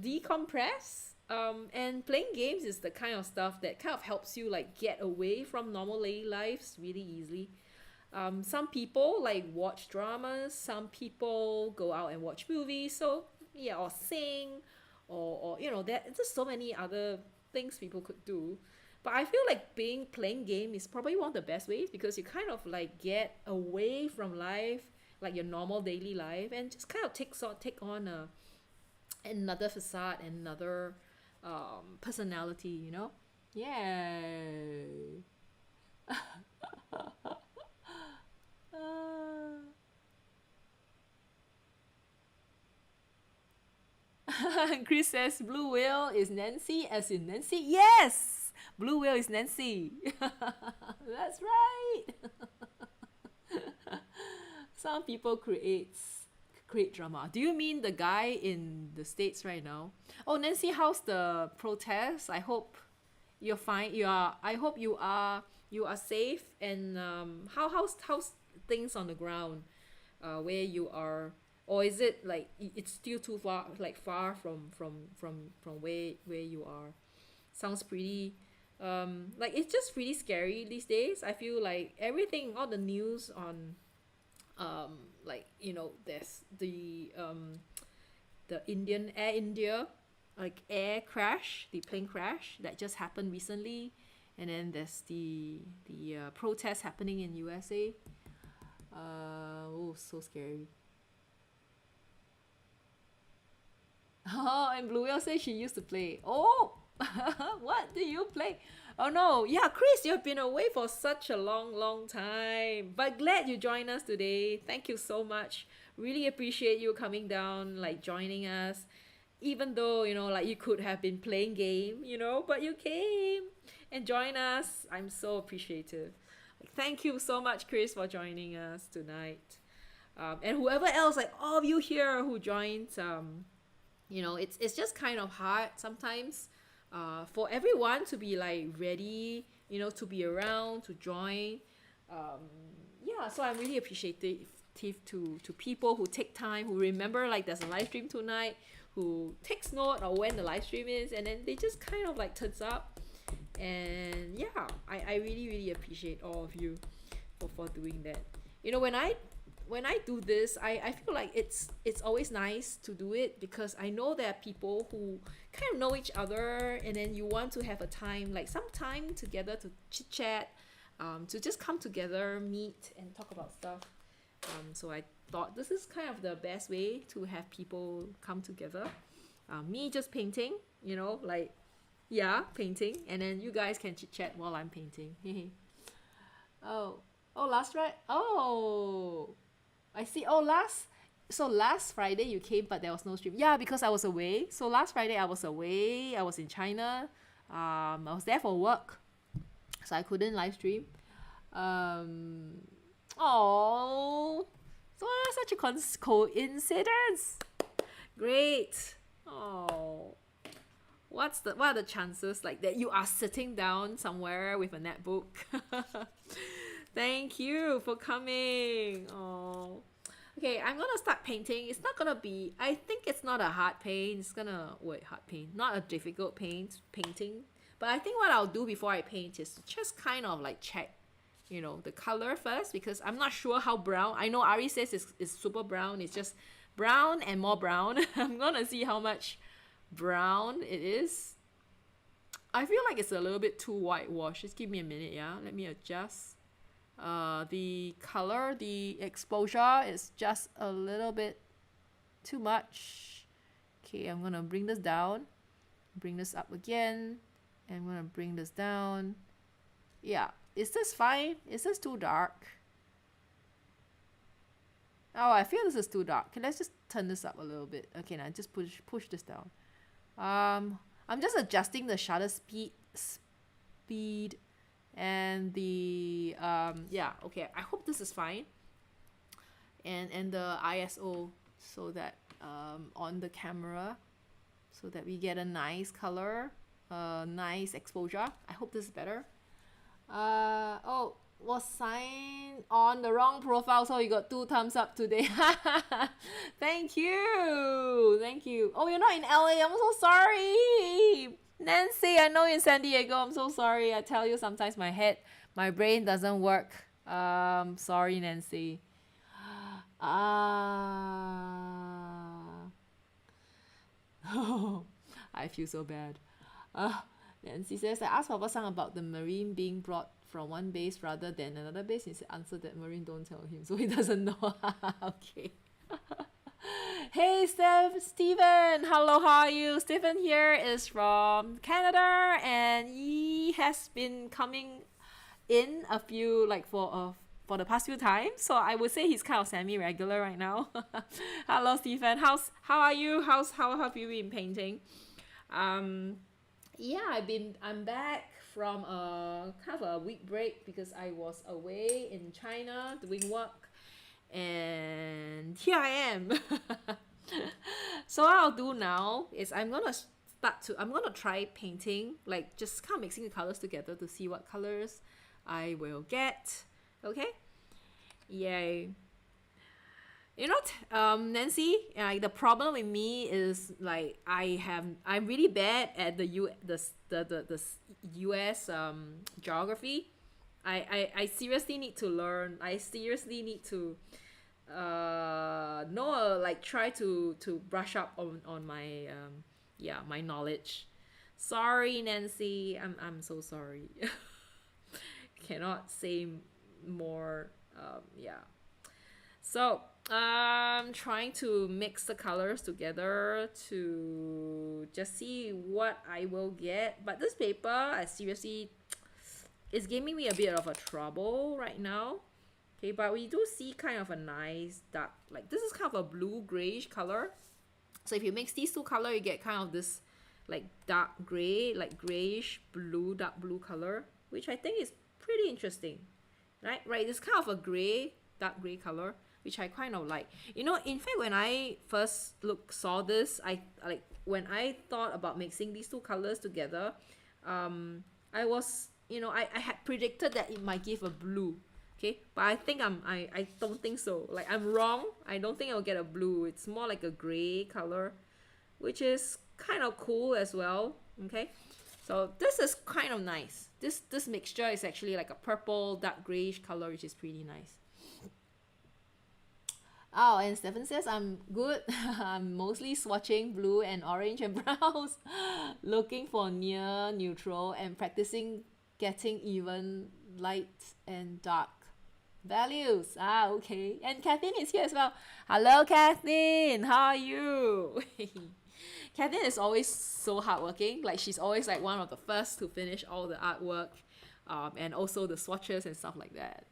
decompress. And playing games is the kind of stuff that kind of helps you like get away from normal daily lives really easily. Some people like watch dramas, some people go out and watch movies, so yeah, or sing, or there's just so many other things people could do. But I feel like playing game is probably one of the best ways, because you kind of like get away from life, like your normal daily life, and just kind of take on another facade, another personality. Yay. Chris says Blue Whale is Nancy, as in Nancy. Yes, Blue Whale is Nancy. That's right. Some people create drama. Do you mean the guy in the States right now? Oh, Nancy, how's the protest? I hope you're fine. I hope you are safe. And how's things on the ground where you are? Or is it like it's still too far, like far from where you are? Sounds pretty like it's just really scary these days. I feel like everything, all the news on like there's the Air India like air crash, the plane crash that just happened recently, and then there's the protest happening in USA. Oh, so scary. Oh, and Blue Whale says she used to play. Oh, what do you play? Oh no, yeah, Chris, you've been away for such a long time. But glad you joined us today. Thank you so much. Really appreciate you coming down, like joining us. Even though, like you could have been playing game, but you came and joined us. I'm so appreciative. Thank you so much, Chris, for joining us tonight. And whoever else, like all of you here who joined, it's just kind of hard sometimes for everyone to be like ready, you know, to be around, to join. Yeah, so I'm really appreciative to people who take time, who remember like there's a live stream tonight, who takes note of when the live stream is, and then they just kind of like turns up. And yeah, I really, really appreciate all of you for doing that. You know, when I do this, I feel like it's always nice to do it, because I know there are people who kind of know each other, and then you want to have a time, like some time together to chit chat, to just come together, meet and talk about stuff. So I thought this is kind of the best way to have people come together. Me just painting, you know, like, yeah, painting, and then you guys can chit chat while I'm painting. Oh, last right? Oh, I see. Oh, last Friday you came, but there was no stream. Yeah, because I was away. So last Friday I was away. I was in China. I was there for work, so I couldn't live stream. Oh, so such a coincidence. Great. Oh, what are the chances like that you are sitting down somewhere with a netbook? Thank you for coming. Oh, okay, I'm gonna start painting. It's not gonna be, I think it's not a hard paint. It's gonna, hard paint, not a difficult painting. But I think what I'll do before I paint is just kind of like check, you know, the color first, because I'm not sure how brown. I know Ari says it's super brown. It's just brown and more brown. I'm gonna see how much brown it is. I feel like it's a little bit too whitewashed. Just give me a minute, yeah? Let me adjust. The color, the exposure is just a little bit too much. Okay, I'm gonna bring this down, bring this up again, and I'm gonna bring this down. Yeah, is this fine? Is this too dark? Oh, I feel this is too dark. Okay, let's just turn this up a little bit. Okay, now just push this down. I'm just adjusting the shutter speed and the yeah, okay, I hope this is fine, and the ISO, so that on the camera, so that we get a nice color, nice exposure. I hope this is better. Oh, was signed on the wrong profile, so you got 2 thumbs up today. Thank you. Oh, you're not in LA. I'm so sorry. Nancy, I know you're in San Diego. I'm so sorry. I tell you, sometimes my brain doesn't work. Sorry, Nancy. I feel so bad. Nancy says, I asked Papa Sang about the marine being brought from one base rather than another base. He answered that marine don't tell him, so he doesn't know. Okay. Hey Stephen, hello, how are you? Stephen here is from Canada, and he has been coming in a few, like for the past few times, so I would say he's kind of semi-regular right now. Hello Stephen, how are you? How have you been painting? Yeah, I'm back from a kind of a week break because I was away in China doing work, and here I am. So what I'll do now is I'm gonna try painting, like just kind of mixing the colors together to see what colors I will get. Okay, yay. You know, Nancy, the problem with me is like I'm really bad at the US geography. I seriously need to learn. I seriously need to know, like try to brush up on my my knowledge. Sorry, Nancy. I'm so sorry. Cannot say more. Yeah. So I'm trying to mix the colors together to just see what I will get. But this paper, I seriously, it's giving me a bit of a trouble right now. Okay, but we do see kind of a nice dark, like this is kind of a blue grayish color. So if you mix these two colors, you get kind of this like dark gray, like grayish blue, dark blue color, which I think is pretty interesting. Right, it's kind of a gray, dark gray color. which I kind of like. You know, in fact, when I first saw this, when I thought about mixing these two colors together, I was, I had predicted that it might give a blue. Okay, but I think I don't think so. Like, I'm wrong. I don't think I'll get a blue. It's more like a gray color, which is kind of cool as well. Okay, so this is kind of nice. This mixture is actually like a purple, dark grayish color, which is pretty nice. Oh, and Stephen says, I'm good. I'm mostly swatching blue and orange and browns, looking for near neutral and practicing getting even light and dark values. Okay. And Kathleen is here as well. Hello, Kathleen. How are you? Kathleen is always so hardworking. Like, she's always like one of the first to finish all the artwork, and also the swatches and stuff like that.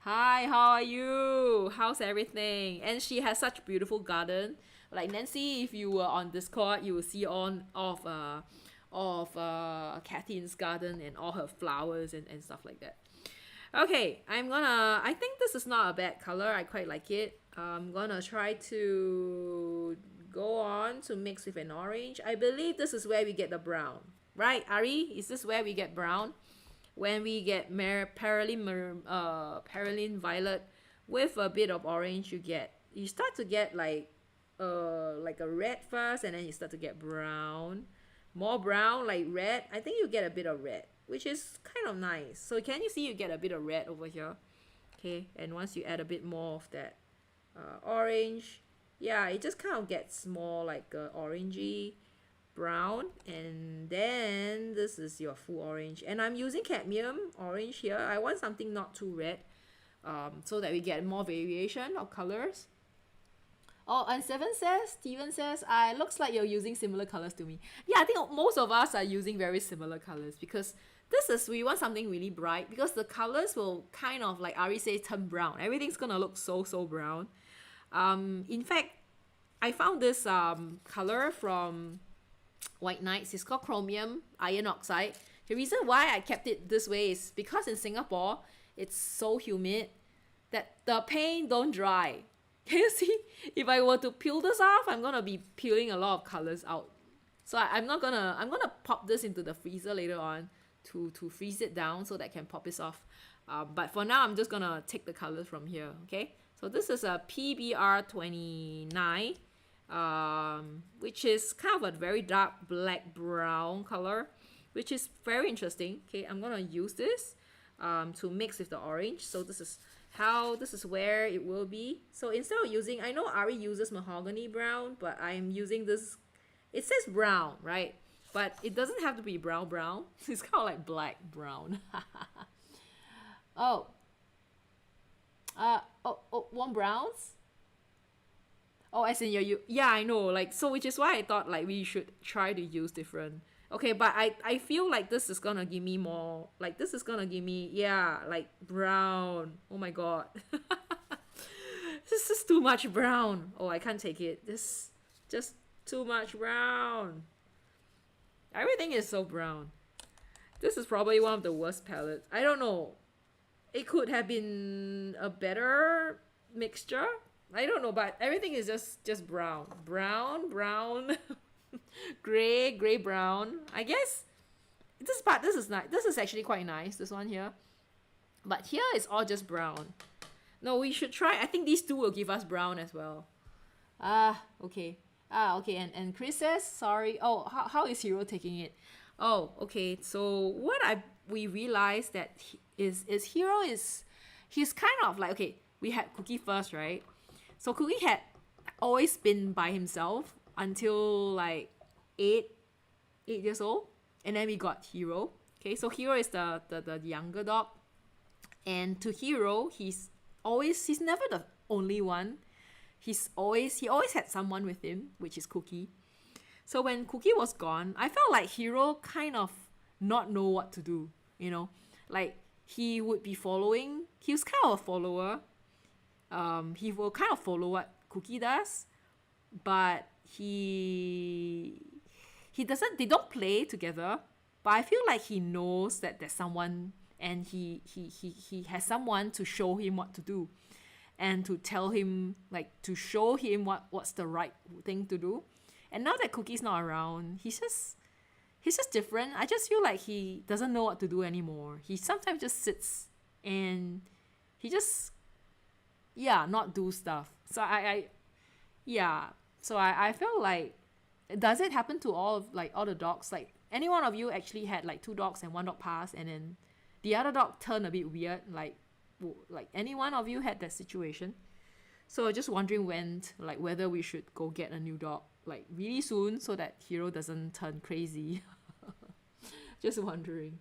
Hi, how are you? How's everything? And she has such beautiful garden. Like, Nancy, if you were on Discord, you will see all of Kathleen's garden and all her flowers and stuff like that. Okay, I think this is not a bad color. I quite like it. I'm gonna try to go on to mix with an orange. I believe this is where we get the brown. Right, Ari? Is this where we get brown? When we get Perylene Violet with a bit of orange, you start to get like a red first, and then you start to get brown. More brown, like red. I think you get a bit of red, which is kind of nice. So can you see you get a bit of red over here? Okay, and once you add a bit more of that orange, yeah, it just kind of gets more like orangey brown. And then this is your full orange, and I'm using cadmium orange here. I want something not too red, so that we get more variation of colors. Oh, and Steven says, looks like you're using similar colors to me. Yeah, I think most of us are using very similar colors, because we want something really bright, because the colors will kind of, like Ari says, turn brown. Everything's gonna look so brown. In fact, I found this color from White Knights. It's called chromium iron oxide. The reason why I kept it this way is because in Singapore, it's so humid that the paint don't dry. Can you see? If I were to peel this off, I'm gonna be peeling a lot of colors out. So I'm gonna pop this into the freezer later on to freeze it down so that I can pop this off. But for now, I'm just gonna take the colors from here. Okay. So this is a PBR29, which is kind of a very dark black brown color, which is very interesting. Okay, I'm gonna use this to mix with the orange. So this is where it will be. So instead of using, I know Ari uses mahogany brown, but I'm using this. It says brown, right? But it doesn't have to be brown. It's kind of like black brown. One browns. Oh, as in yeah, I know. Like, so which is why I thought like we should try to use different. Okay, but I feel like this is gonna give me more, like this is gonna give me, yeah, like brown. Oh my god. This is too much brown. Oh, I can't take it. This just too much brown. Everything is so brown. This is probably one of the worst palettes. I don't know. It could have been a better mixture. I don't know, but everything is just brown. Brown. gray brown. I guess this is nice. This is actually quite nice, this one here. But here it's all just brown. No, we should try. I think these two will give us brown as well. Okay. Okay. And Chris says, sorry. Oh, how is Hero taking it? Oh, okay. So what we realized that Hero is, he's kind of like, okay, we had Cookie first, right? So Cookie had always been by himself until like 8 years old, and then we got Hero. Okay, so Hero is the younger dog, and to Hero, he's never the only one. He always had someone with him, which is Cookie. So when Cookie was gone, I felt like Hero kind of not know what to do, like he would be following. He was kind of a follower. He will kind of follow what Cookie does, but they don't play together, but I feel like he knows that there's someone, and he has someone to show him what to do. and to tell him, like, to show him what's the right thing to do. And now that Cookie's not around, he's just different. I just feel like he doesn't know what to do anymore. He sometimes just sits and he just, not do stuff. So I felt like, does it happen to all the dogs? Like, any one of you actually had like 2 dogs and 1 dog passed, and then the other dog turned a bit weird? Like any one of you had that situation? So just wondering whether we should go get a new dog like really soon so that Hero doesn't turn crazy. Just wondering.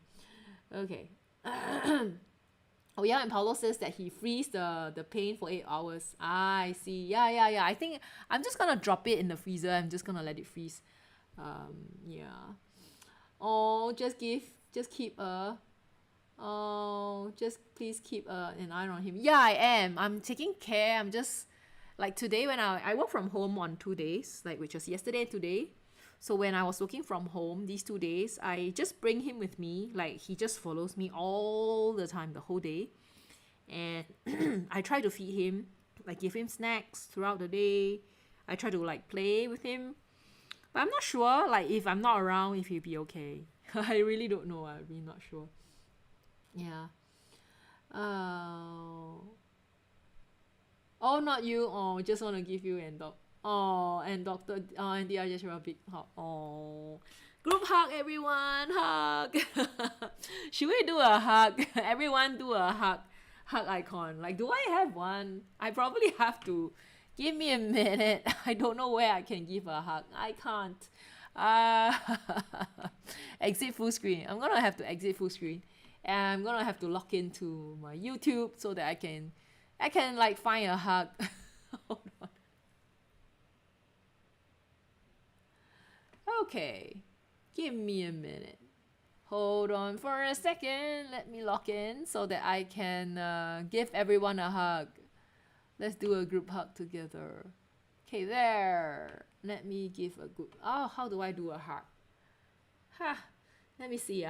Okay. Oh yeah, and Paulo says that he frees the paint for 8 hours. Ah, I see. Yeah. I think I'm just gonna drop it in the freezer. I'm just gonna let it freeze. Yeah. Oh, just keep please keep an eye on him. Yeah, I am. I'm taking care. I'm just like today when I work from home on 2 days, like which was yesterday and today. So when I was working from home these 2 days, I just bring him with me. Like he just follows me all the time, the whole day. And I try to feed him, like give him snacks throughout the day. I try to like play with him. But I'm not sure, like if I'm not around, if he'll be okay. I really don't know. I'm really not sure. Yeah. Oh, not you. Oh, just want to give you and dog. Oh, and Doctor. Oh, and they are just a big hug. Oh, group hug, everyone. Hug. Should we do a hug? Everyone do a hug. Hug icon. Like, do I have one? I probably have to. Give me a minute. I don't know where I can give a hug. I can't. Exit full screen. I'm gonna have to exit full screen. And I'm gonna have to log into my YouTube so that I can like find a hug. Hold on. Okay, give me a minute. Hold on for a second. Let me log in so that I can give everyone a hug. Let's do a group hug together. Okay, there. Let me give a good. Oh, how do I do a hug? Let me see.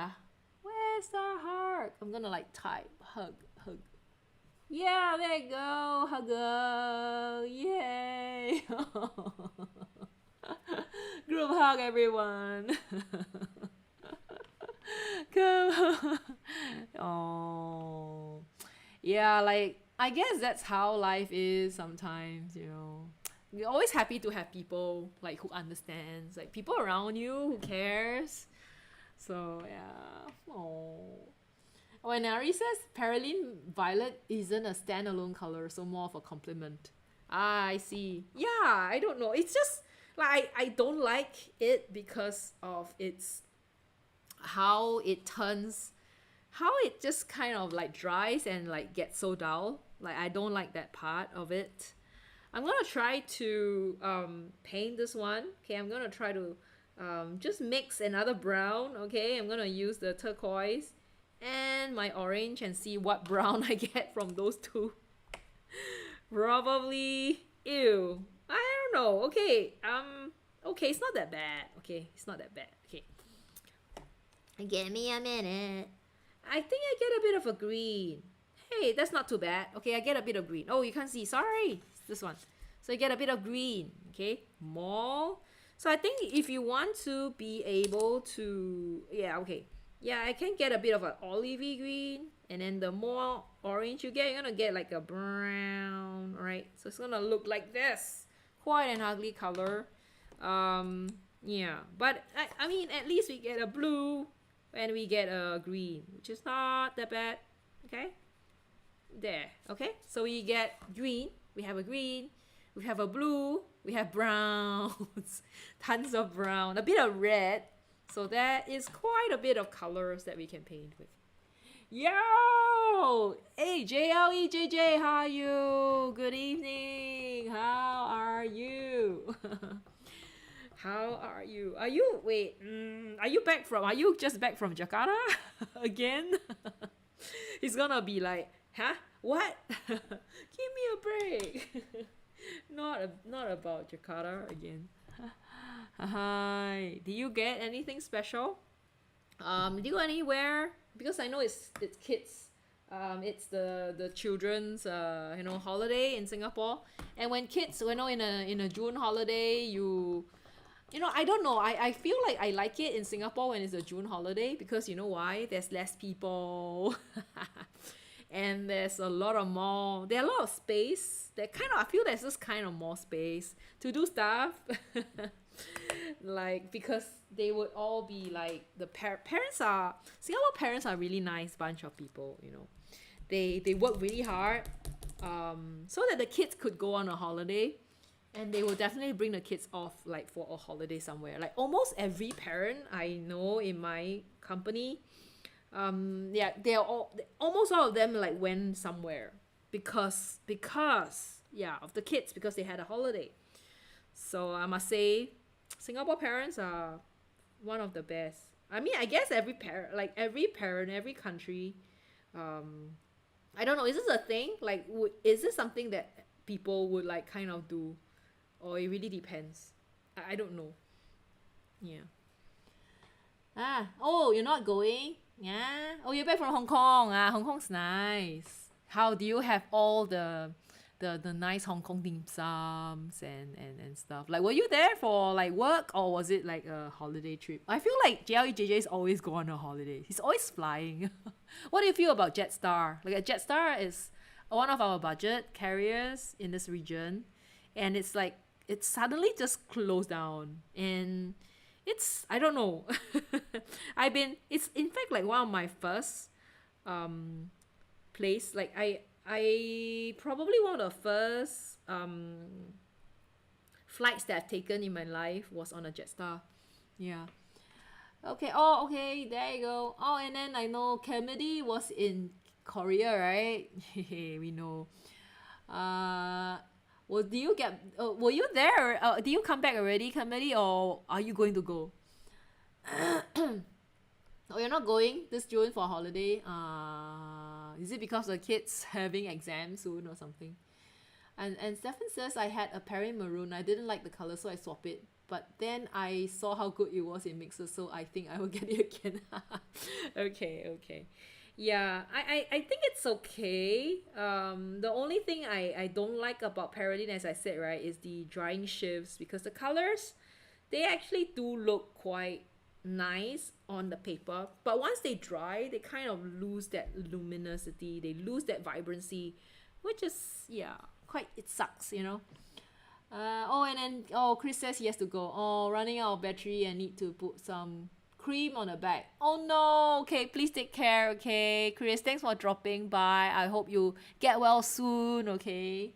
Where's the heart? I'm gonna like type hug. Yeah, there you go. Hugger. Yay. Group hug, everyone. Come. Oh. Yeah, like I guess that's how life is sometimes, you know. We're always happy to have people like who understands, like people around you who cares. So yeah. Oh. When Ari says Perylene Violet isn't a standalone color, so more of a compliment. Ah, I see. Yeah, I don't know. It's just like I don't like it because of its how it turns, how it just kind of like dries and like gets so dull. Like I don't like that part of it. I'm gonna try to paint this one. Okay, I'm gonna try to just mix another brown. Okay, I'm gonna use the turquoise and my orange and see what brown I get from those two. Probably, ew, I don't know. Okay, okay, it's not that bad. Okay, it's not that bad. Okay, give me a minute. I think I get a bit of a green. Hey, that's not too bad. Okay, I get a bit of green. Oh, you can't see. Sorry, it's this one. So you get a bit of green. Okay, more. So I think if you want to be able to, yeah, okay. Yeah, I can get a bit of an olivey green, and then the more orange you get, you're gonna get like a brown, right? So it's gonna look like this. Quite an ugly color. Yeah, but I mean, at least we get a blue and we get a green, which is not that bad. Okay, there. Okay, so we get green. We have a green. We have a blue. We have browns. Tons of brown. A bit of red. So that is quite a bit of colors that we can paint with. Yo! Hey, JLEJJ, how are you? Good evening. How are you? How are you? Are you, wait, are you just back from Jakarta? Again? He's gonna be like, huh? What? Give me a break. Not about Jakarta again. Hi. Did you get anything special? Did you go anywhere? Because I know it's kids It's the children's holiday in Singapore. And when kids, in a June holiday, I don't know. I feel like I like it in Singapore when it's a June holiday because you know why? There's less people. And there's a lot of more. There are a lot of space. I feel there's just kind of more space to do stuff. Like, because they would all be like Singapore parents are really nice bunch of people, They work really hard so that the kids could go on a holiday, and they will definitely bring the kids off like for a holiday somewhere. Like almost every parent I know in my company, they're almost all of them like went somewhere because of the kids, because they had a holiday. So I must say Singapore parents are one of the best. I mean, I guess every parent, every country, I don't know, is this a thing? Like, is this something that people would like kind of do? Or it really depends? I don't know. Yeah. Oh, you're not going? Yeah. Oh, you're back from Hong Kong. Hong Kong's nice. How do you have all the nice Hong Kong dim sums and stuff? Like, were you there for like work, or was it like a holiday trip? I feel like JJ's always go on a holiday. He's always flying. What do you feel about Jetstar? Like, a Jetstar is one of our budget carriers in this region, and it's like it suddenly just closed down, and I don't know. It's in fact like one of my first place. Like I probably one of the first flights that I've taken in my life was on a Jetstar. Yeah. Okay. Oh, okay. There you go. Oh, and then I know Kennedy was in Korea, right? We know. Well, were you there? Did you come back already, Kennedy, or are you going to go? Oh, you're not going this June for a holiday? Is it because the kids having exams soon or something? And Stefan says I had a Perylene maroon. I didn't like the color, so I swap it. But then I saw how good it was in mixers, so I think I will get it again. Okay. Yeah, I think it's okay. The only thing I don't like about Perylene, as I said, right, is the drying shifts, because the colors, they actually do look quite nice on the paper, but once they dry, they kind of lose that luminosity, they lose that vibrancy, which is, it sucks. And then Chris says he has to go. Running out of battery and need to put some cream on the back. Oh no. Okay, please take care. Okay, Chris, thanks for dropping by. I hope you get well soon. Okay,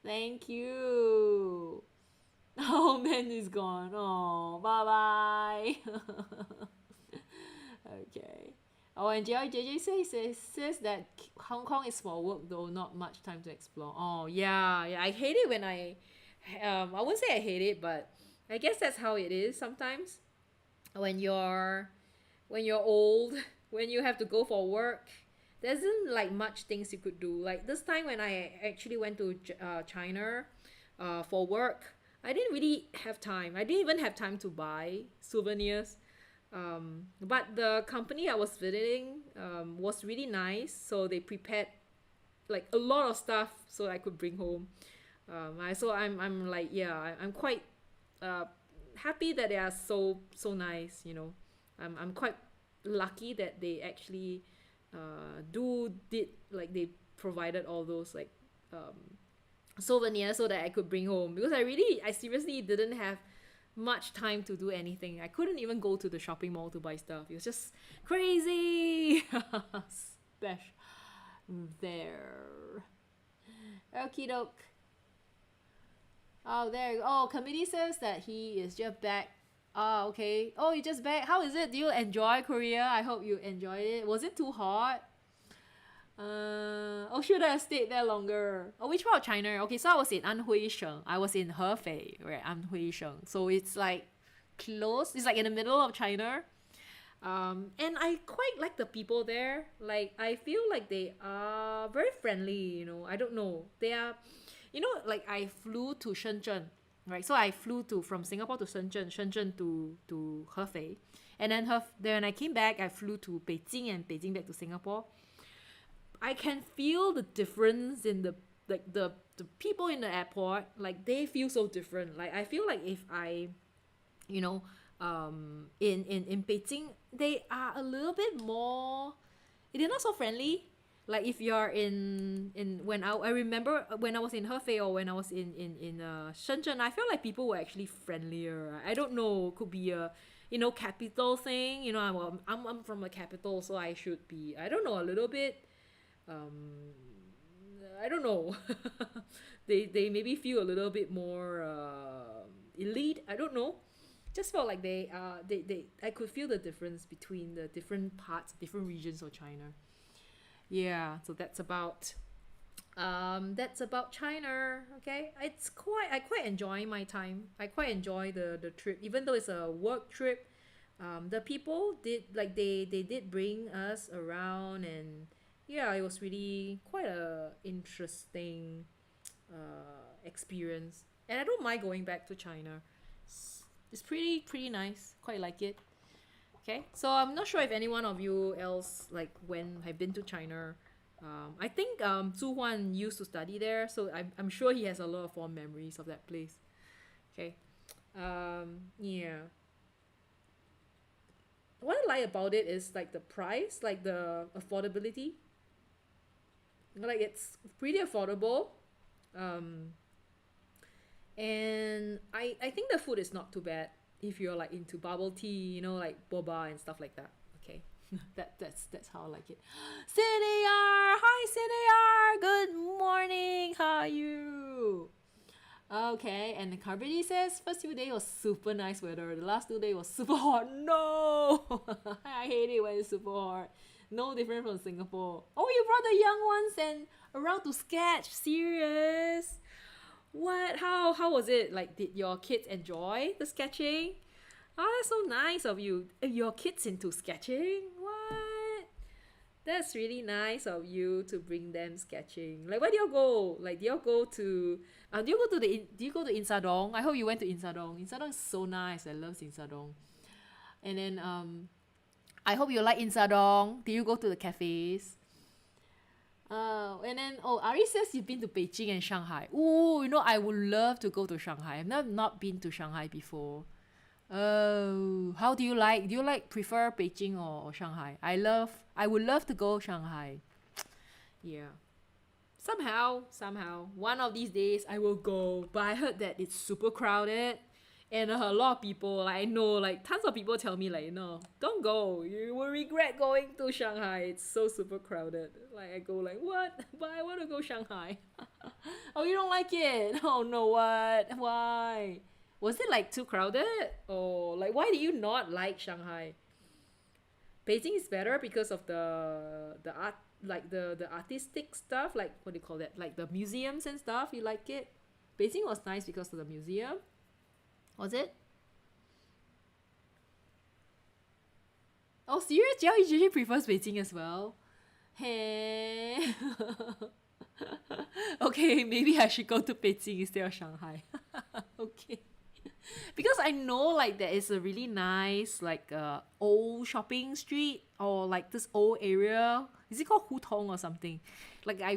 thank you. Oh, man is gone. Oh, bye bye. Okay. Oh, and JJ says that Hong Kong is for work though, not much time to explore. Oh yeah, I hate it when I wouldn't say I hate it, but I guess that's how it is sometimes. When you're old, when you have to go for work, there isn't like much things you could do. Like this time when I actually went to China for work, I didn't really have time. I didn't even have time to buy souvenirs. But the company I was visiting was really nice, so they prepared like a lot of stuff so I could bring home. I'm like, I'm quite happy that they are so nice. I'm quite lucky that they actually they provided all those like souvenirs so that I could bring home, because I seriously didn't have much time to do anything. I couldn't even go to the shopping mall to buy stuff. It was just crazy. Special there. Okie doke. Oh, there you go. Oh, committee says that he is just back. Okay. Oh, you just back. How is it? Do you enjoy Korea? I hope you enjoyed it. Was it too hot? Should I have stayed there longer? Oh, which part of China? Okay, so I was in Anhui-sheng. I was in Hefei, right? Anhui-sheng. So it's like close. It's like in the middle of China. And I quite like the people there. Like, I feel like they are very friendly, I don't know. They are, like I flew to Shenzhen, right? So I flew from Singapore to Shenzhen to Hefei. And then when I came back, I flew to Beijing and Beijing back to Singapore. I can feel the difference in the people in the airport. Like they feel so different. Like I feel like if I, you know, in Beijing, they are a little bit more. They're not so friendly. Like if you're in when I remember when I was in Hefei or when I was in Shenzhen, I feel like people were actually friendlier. I don't know, could be a capital thing. I'm from a capital, so I should be, I don't know, a little bit. I don't know. they maybe feel a little bit more elite. I don't know. Just felt like they I could feel the difference between the different parts, different regions of China. Yeah, so that's about China. Okay, I quite enjoy my time. I quite enjoy the trip, even though it's a work trip. The people did, like, they did bring us around, and yeah, it was really quite a interesting experience, and I don't mind going back to China. It's pretty nice. Quite like it. Okay, so I'm not sure if any one of you else like when have been to China. I think Zhu Huan used to study there, so I'm sure he has a lot of fond memories of that place. Okay, yeah. What I like about it is like the price, like the affordability. Like it's pretty affordable, and I think the food is not too bad if you're like into bubble tea, like boba and stuff like that. Okay, that's how I like it. CDR, hi CDR, good morning. How are you? Okay, and the Carbidi says first 2 days was super nice weather. The last 2 days was super hot. No, I hate it when it's super hot. No different from Singapore. Oh, you brought the young ones and around to sketch. Serious? What? How was it? Like, did your kids enjoy the sketching? Oh, that's so nice of you. Your kids into sketching? What? That's really nice of you to bring them sketching. Like, where do you go? Like, do you go to Insadong? I hope you went to Insadong. Insadong is so nice. I love Insadong. And then I hope you like Insadong. Did you go to the cafes? And then Ari says you've been to Beijing and Shanghai. Oh, I would love to go to Shanghai. I've not been to Shanghai before. Oh, how do you like? Do you prefer Beijing or Shanghai? I would love to go Shanghai. Yeah. Somehow, one of these days I will go. But I heard that it's super crowded. And a lot of people, I know, like, tons of people tell me, like, no, don't go. You will regret going to Shanghai. It's so super crowded. Like, I go like, what? But I want to go Shanghai. Oh, you don't like it? Oh, no, what? Why? Was it, like, too crowded? Or, like, why do you not like Shanghai? Beijing is better because of the art, like, the artistic stuff. Like, what do you call that? Like, the museums and stuff. You like it? Beijing was nice because of the museum. Was it? Oh, serious? Jiao usually prefers Beijing as well. Hey. Okay, maybe I should go to Beijing instead of Shanghai. Okay. Because I know, like, there is a really nice, like, old shopping street, or like this old area. Is it called Hutong or something? Like, I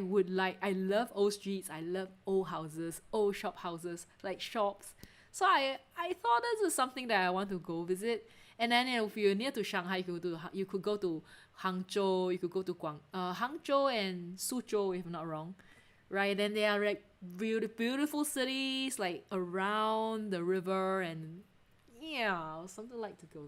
love old streets. I love old houses, old shop houses, like shops. So I thought this is something that I want to go visit. And then if you're near to Shanghai, you could go to Hangzhou, you could go to Hangzhou and Suzhou, if I'm not wrong, right? Then they are like beautiful cities, like around the river, and yeah, something like to do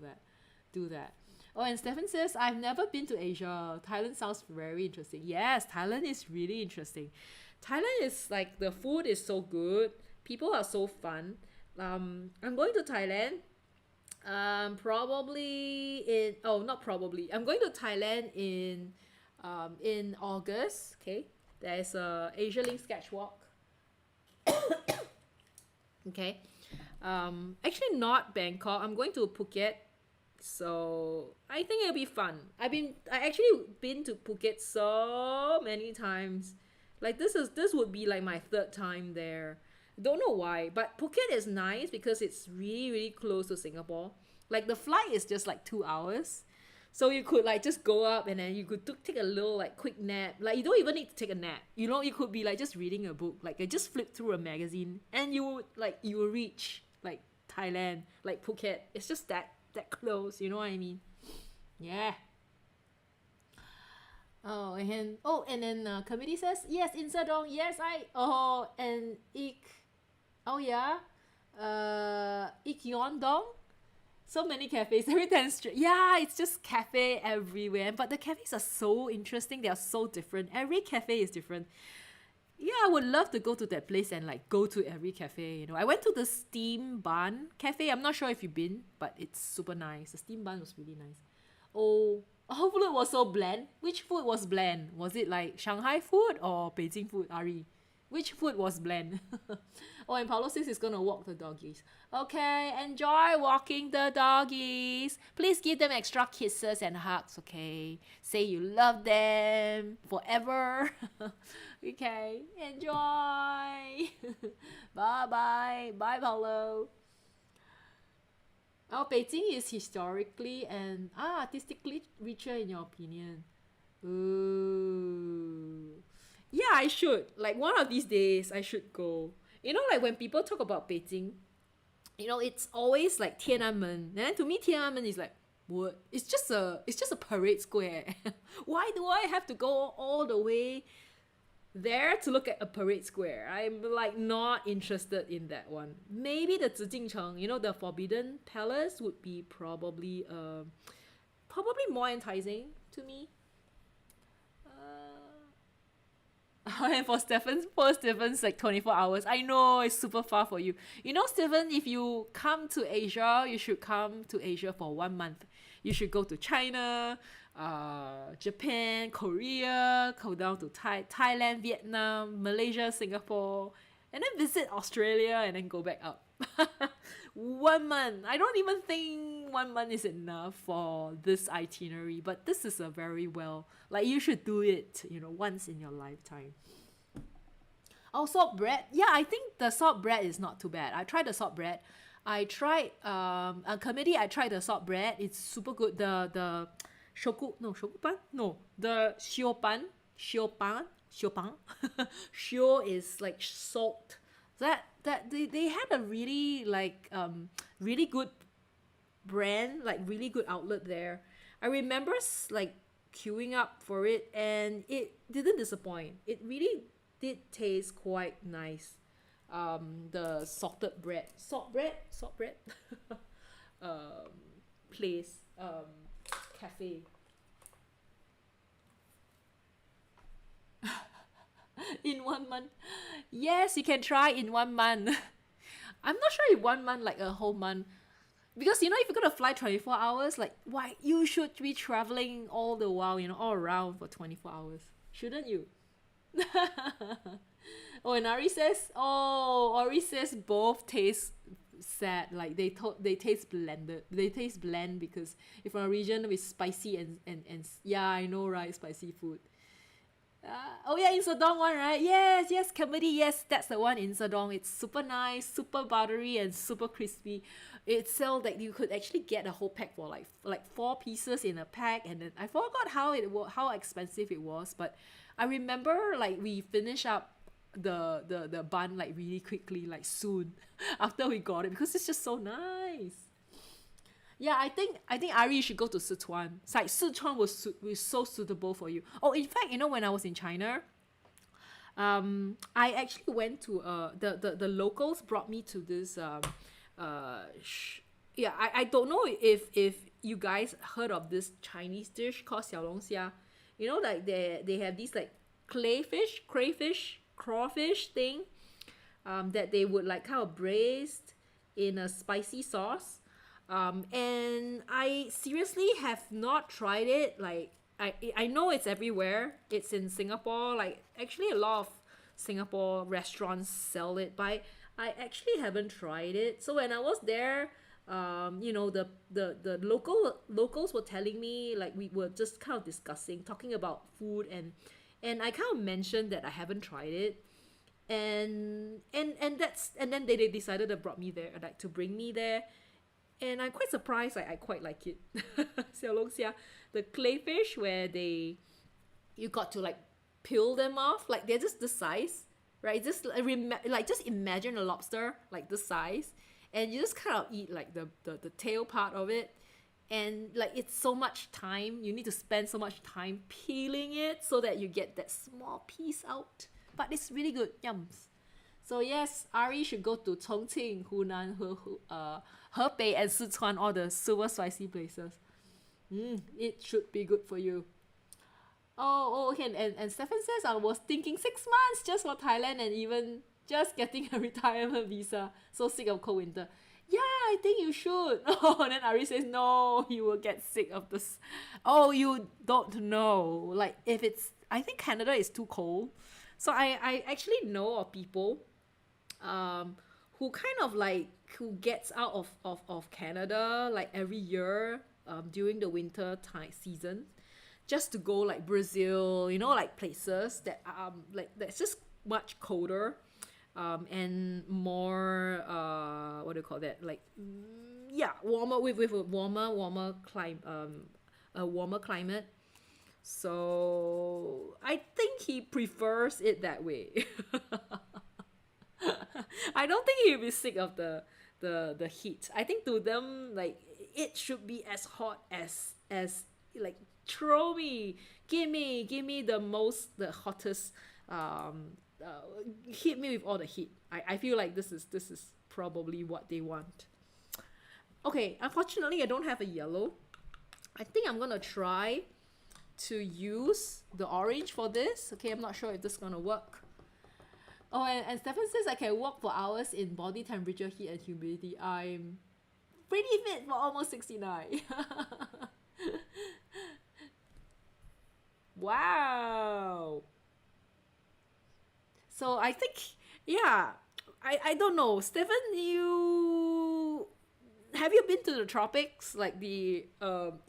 that. Oh, and Stefan says, I've never been to Asia. Thailand sounds very interesting. Yes, Thailand is really interesting. Thailand is like, the food is so good. People are so fun. I'm going to Thailand. I'm going to Thailand in August. Okay, there's a Asia Link sketch walk. Okay, actually not Bangkok. I'm going to Phuket, so I think it'll be fun. I actually been to Phuket so many times. Like, this would be like my third time there. Don't know why, but Phuket is nice because it's really, really close to Singapore. Like, the flight is just like 2 hours. So you could like just go up and then you could take a little like quick nap. Like you don't even need to take a nap. You know, you could be like just reading a book. Like I just flip through a magazine and you will reach like Thailand, like Phuket. It's just that close. You know what I mean? Yeah. And then committee says yes in Sadong. Yes and yeah, Ik Yon Dong. So many cafes every 10 street. Yeah, it's just cafe everywhere. But the cafes are so interesting. They are so different. Every cafe is different. Yeah, I would love to go to that place and like go to every cafe. You know, I went to the Steam Bun Cafe. I'm not sure if you've been, but it's super nice. The Steam Bun was really nice. Oh, food was so bland. Which food was bland? Was it like Shanghai food or Beijing food, Ari? Which food was bland? Oh, and Paulo says he's gonna walk the doggies. Okay, enjoy walking the doggies. Please give them extra kisses and hugs, okay? Say you love them forever. Okay, enjoy. Bye-bye. Bye, Paulo. Oh, Beijing is historically and artistically richer in your opinion. Ooh. Yeah, I should. Like one of these days, I should go. You know, like when people talk about Beijing, you know, it's always like Tiananmen. And then to me, Tiananmen is like, what? It's just a parade square. Why do I have to go all the way there to look at a parade square? I'm like not interested in that one. Maybe the Zijingcheng, you know, the Forbidden Palace would be probably more enticing to me. And for Stephen's like 24 hours. I know it's super far for you. You know, Stephen, if you come to Asia, you should come to Asia for 1 month. You should go to China, Japan, Korea, go down to Thailand, Vietnam, Malaysia, Singapore, and then visit Australia and then go back up. 1 month. I don't even think 1 month is enough for this itinerary, but this is a very well, like you should do it, you know, once in your lifetime. Oh, salt bread. Yeah, I think the salt bread is not too bad. I tried the salt bread. I tried a committee. I tried the salt bread. It's super good. The shokupan? No, the xiupan. Xiu is like salt. That they had a really like really good brand, like really good outlet there. I remember like queuing up for it and it didn't disappoint. It really did taste quite nice. The salt bread place, cafe. In 1 month. Yes, you can try in 1 month. I'm not sure if 1 month, like a whole month. Because, you know, if you're going to fly 24 hours, like, why? You should be traveling all the while, you know, all around for 24 hours. Shouldn't you? Oh, and Ari says both taste sad. Like, they taste blended. They taste bland because if from a region with spicy and yeah, I know, right? Spicy food. Oh yeah, in Sadong one, right? Yes, comedy. Yes, that's the one in Sadong. It's super nice, super buttery, and super crispy. It sells like you could actually get a whole pack for like 4 pieces in a pack, and then I forgot how expensive it was, but I remember like we finished up the bun like really quickly, like soon after we got it because it's just so nice. Yeah, I think Ari should go to Sichuan. It's like Sichuan was so suitable for you. Oh, in fact, you know, when I was in China, I actually went to the locals brought me to this yeah, I don't know if you guys heard of this Chinese dish called xiaolongxia. You know, like they have these like crayfish, crawfish thing, that they would like kind of braised in a spicy sauce. And I seriously have not tried it. Like I know it's everywhere. It's in Singapore. Like actually a lot of Singapore restaurants sell it, but I actually haven't tried it. So when I was there, you know, the locals were telling me, like we were just kind of talking about food, and I kind of mentioned that I haven't tried it. And then they decided to bring me there. And I'm quite surprised. I quite like it. The clayfish where you got to like peel them off, like they're just the size, right? Just like just imagine a lobster like this size, and you just kind of eat like the tail part of it, and like it's so much time. You need to spend so much time peeling it so that you get that small piece out. But it's really good, yums. So yes, Ari should go to Chongqing, Hunan, Hebei, and Sichuan, all the super spicy places. It should be good for you. Okay. And Stefan says I was thinking 6 months just for Thailand and even just getting a retirement visa. So sick of cold winter. Yeah, I think you should. And then Ari says, no, you will get sick of this. Oh, you don't know. Like, I think Canada is too cold. So I actually know of people who kind of like, who gets out of Canada like every year during the winter time season, just to go like Brazil, like places that like that's just much colder and more what do you call that, like warmer, with a warmer climate. So I think he prefers it that way. I don't think he'll be sick of the heat. I think to them, like, it should be as hot as like, give me the hottest, hit me with all the heat. I feel like this is probably what they want. Okay, unfortunately I don't have a yellow. I think I'm gonna try to use the orange for this. Okay, I'm not sure if this is gonna work. Oh, and Stefan says I can walk for hours in body temperature, heat and humidity. I'm pretty fit for almost 69. Wow. So I think, yeah, I don't know. Stefan, have you been to the tropics, like the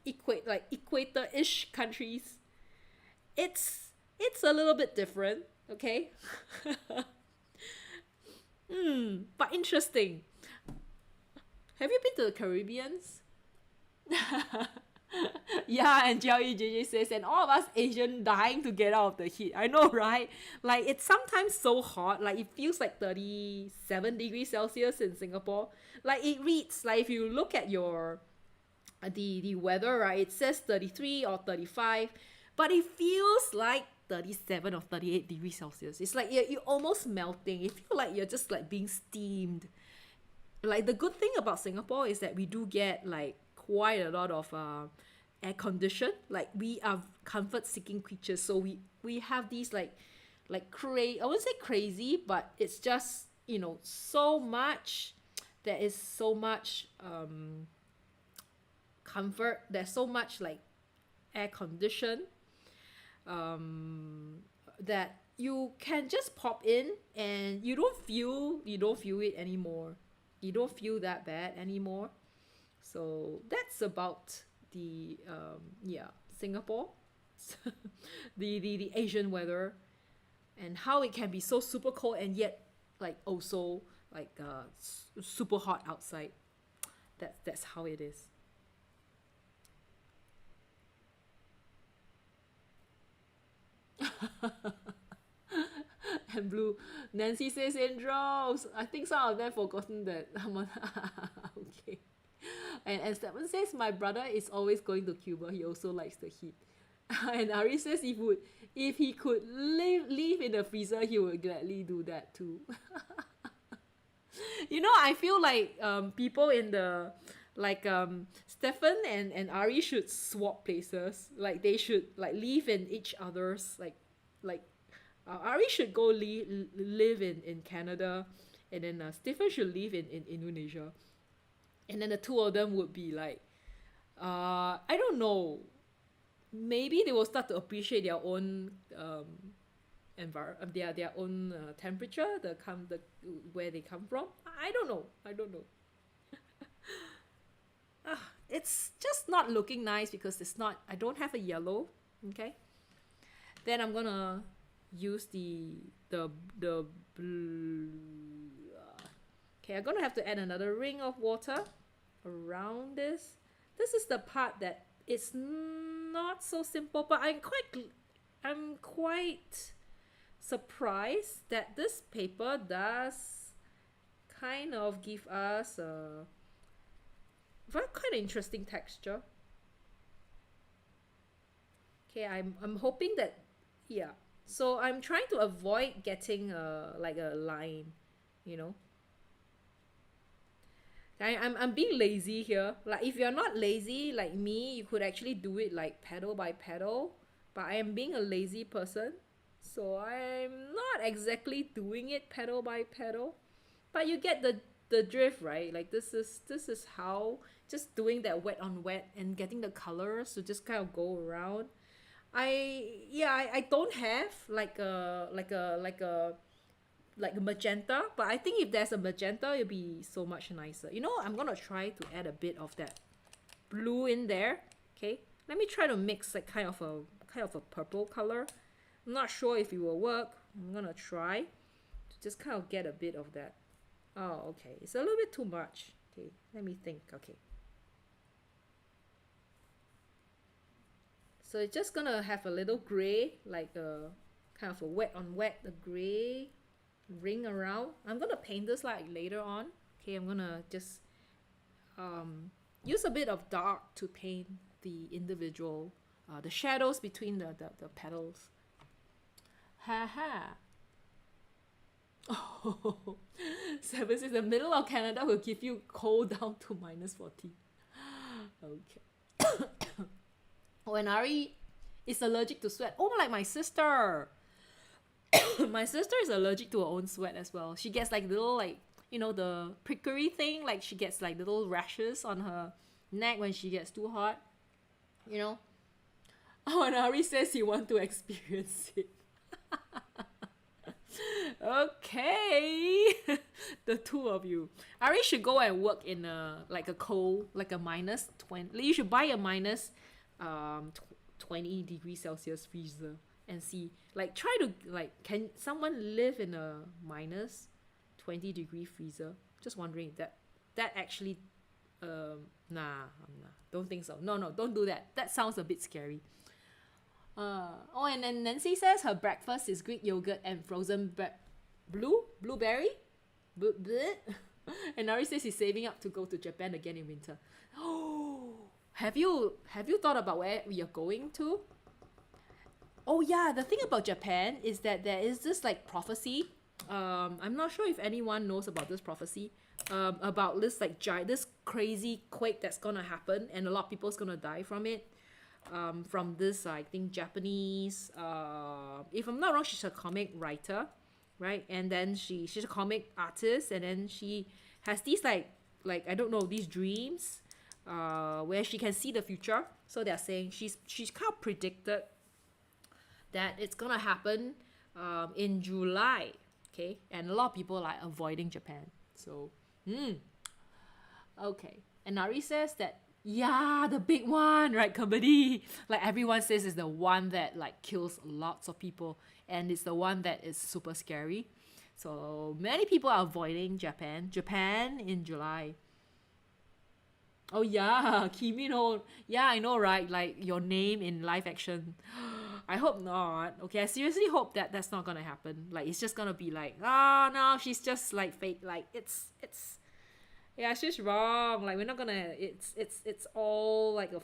equator-ish countries? It's a little bit different, okay? But interesting. Have you been to the Caribbeans? Yeah, and JJ says, and all of us Asian dying to get out of the heat. I know, right? Like, it's sometimes so hot, like it feels like 37 degrees Celsius in Singapore. Like, it reads, like, if you look at your the weather, right, it says 33 or 35, but it feels like 37 or 38 degrees Celsius. It's like you're almost melting. You feel like you're just like being steamed. Like, the good thing about Singapore is that we do get like quite a lot of air condition. Like, we are comfort seeking creatures, so we have these like I wouldn't say crazy, but it's just, so much. There is so much comfort. There's so much like air condition that you can just pop in and you don't feel it anymore. You don't feel that bad anymore. So that's about the Singapore, the Asian weather, and how it can be so super cold and yet like also like super hot outside. That's how it is. And blue, Nancy says in droves. I think some of them forgotten that. Okay. And Stephen says my brother is always going to Cuba. He also likes the heat. And Ari says if he could live in the freezer, he would gladly do that too. I feel like people in the Stefan and Ari should swap places. Like, they should like live in each other's Ari should go live in Canada, and then Stefan should live in Indonesia, and then the two of them would be like, I don't know, maybe they will start to appreciate their own their own temperature, where they come from. I don't know. It's just not looking nice because I don't have a yellow. Okay, then I'm gonna use the blue. Okay, I'm gonna have to add another ring of water. around this. This is the part that it's not so simple, but I'm quite surprised that this paper does kind of give us a very quite interesting texture. Okay, I'm hoping that, yeah. So I'm trying to avoid getting like a line, you know. I'm being lazy here. Like if you're not lazy like me, you could actually do it like petal by petal. But I am being a lazy person, so I'm not exactly doing it petal by petal. But you get the drift, right? Like this is how just doing that wet on wet and getting the colors to just kind of go around. I don't have like a magenta, but I think if there's a magenta, it'll be so much nicer. You know, I'm gonna try to add a bit of that blue in there. Okay, let me try to mix like kind of a purple color. I'm not sure if it will work. I'm gonna try to just kind of get a bit of that. Oh, okay, it's a little bit too much. Okay, let me think. Okay, so it's just gonna have a little gray, like a kind of a wet on wet, the gray ring around. I'm gonna paint this like later on. Okay, I'm gonna just use a bit of dark to paint the individual the shadows between the petals. Haha. Oh, 7 says the middle of Canada will give you cold down to -40. Okay. Oh, and Ari is allergic to sweat. Oh, like my sister. My sister is allergic to her own sweat as well. She gets like little like, you know, the prickly thing, like she gets like little rashes on her neck when she gets too hot, you know. Oh, and Ari says he want to experience it. Okay. The two of you. Ari should go and work in a like a cold, like a -20. You should buy a minus 20 degrees Celsius freezer and see, like try to like, can someone live in a -20-degree freezer? Just wondering if that actually nah, don't think so. No, don't do that. That sounds a bit scary. Oh, and then Nancy says her breakfast is Greek yogurt and frozen blueberry. And Nari says he's saving up to go to Japan again in winter. Oh, have you thought about where you're going to? Oh yeah, the thing about Japan is that there is this like prophecy. I'm not sure if anyone knows about this prophecy. About this like this crazy quake that's gonna happen, and a lot of people's gonna die from it. From this, I think Japanese. If I'm not wrong, she's a comic writer, right? And then she's a comic artist, and then she has these like I don't know, these dreams, where she can see the future. So they're saying she's kind of predicted that it's gonna happen in July, okay? And a lot of people are avoiding Japan. So, okay. And Nari says that, yeah, the big one, right, Kabaddi? Like everyone says is the one that like kills lots of people, and it's the one that is super scary. So many people are avoiding Japan in July. Oh yeah, Kimi no. Yeah, I know, right? Like your name in live action. I hope not. Okay, I seriously hope that that's not gonna happen. Like it's just gonna be like, oh no, she's just like fake. Like it's yeah, she's wrong. Like we're not gonna. It's all like a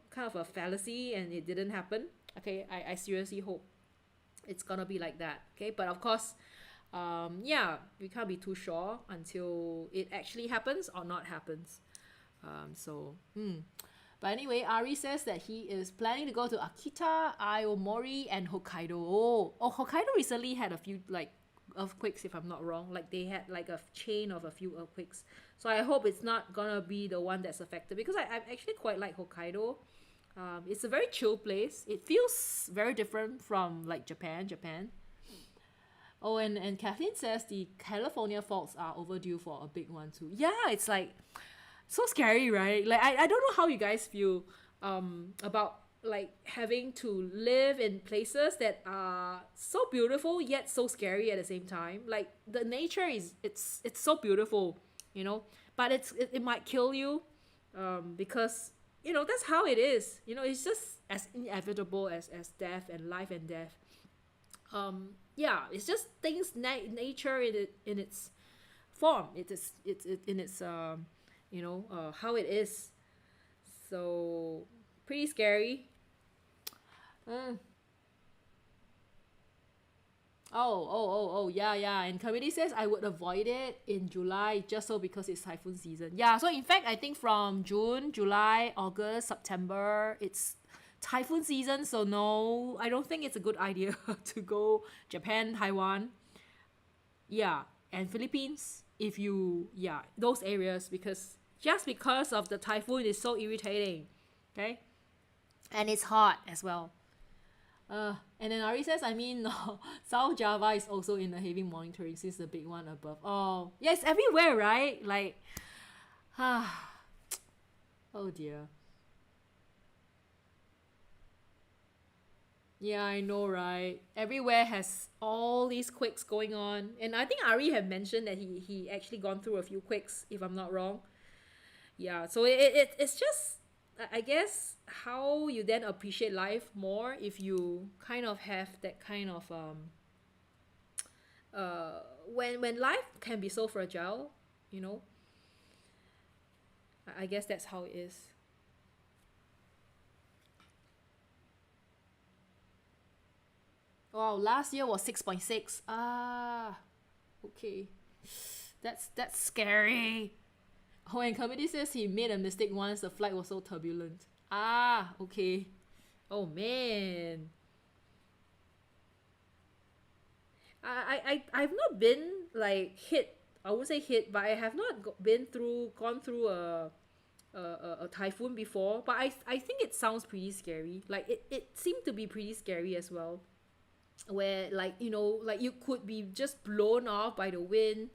kind of a fallacy, and it didn't happen. Okay, I seriously hope it's gonna be like that. Okay, but of course, yeah, we can't be too sure until it actually happens or not happens. But anyway, Ari says that he is planning to go to Akita, Aomori, and Hokkaido. Oh, Hokkaido recently had a few like earthquakes, if I'm not wrong. Like they had like a chain of a few earthquakes. So I hope it's not gonna be the one that's affected, because I actually quite like Hokkaido. It's a very chill place. It feels very different from like Japan. Oh, and Kathleen says the California faults are overdue for a big one too. Yeah, it's like so scary, right? Like I don't know how you guys feel about like having to live in places that are so beautiful yet so scary at the same time. Like the nature is it's so beautiful, you know, but it might kill you, because you know that's how it is. You know, it's just as inevitable as death and life and death. Yeah, it's just things nature in its form. It's in its you know, how it is. So pretty scary. Mm. Oh, yeah, yeah. And committee says I would avoid it in July just so because it's typhoon season. Yeah, so in fact, I think from June, July, August, September, it's typhoon season. So no, I don't think it's a good idea to go Japan, Taiwan. Yeah, and Philippines, if you, yeah, those areas, because just because of the typhoon is so irritating. Okay? And it's hot as well. And then Ari says, I mean, no, South Java is also in the heavy monitoring since the big one above. Oh, yeah, it's everywhere, right? Like, oh dear. Yeah, I know, right? Everywhere has all these quakes going on. And I think Ari had mentioned that he actually gone through a few quakes, if I'm not wrong. Yeah, so it's just, I guess, how you then appreciate life more if you kind of have that kind of when life can be so fragile, you know. I guess that's how it is. Wow, last year was 6.6. Ah, okay. That's scary. Oh, and committee says he made a mistake once the flight was so turbulent. Ah, okay. Oh man. I've not been like hit. I wouldn't say hit, but I have not gone through a typhoon before. But I think it sounds pretty scary. Like it seemed to be pretty scary as well. Where like, you know, like you could be just blown off by the wind.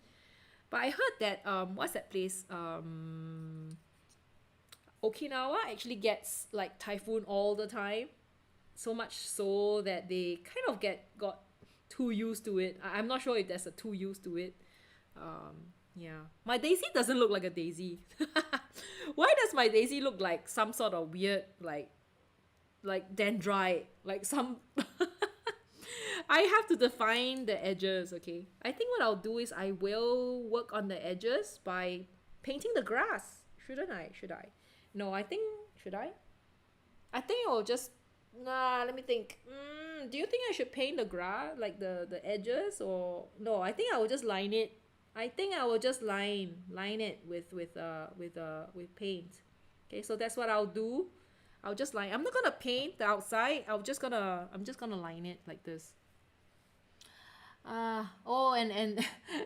But I heard that what's that place? Okinawa actually gets like typhoon all the time. So much so that they kind of got too used to it. I'm not sure if there's a too used to it. Yeah. My daisy doesn't look like a daisy. Why does my daisy look like some sort of weird like dendrite? Like some I have to define the edges, okay? I think what I'll do is I will work on the edges by painting the grass. Shouldn't I? Should I? No, I think... Should I? I think I'll just... Nah, let me think. Do you think I should paint the grass? Like the edges? Or... No, I think I will just line it. I think I will just line it with paint. Okay, so that's what I'll do. I'll just line... I'm not gonna paint the outside. I'm just gonna line it like this. Oh, and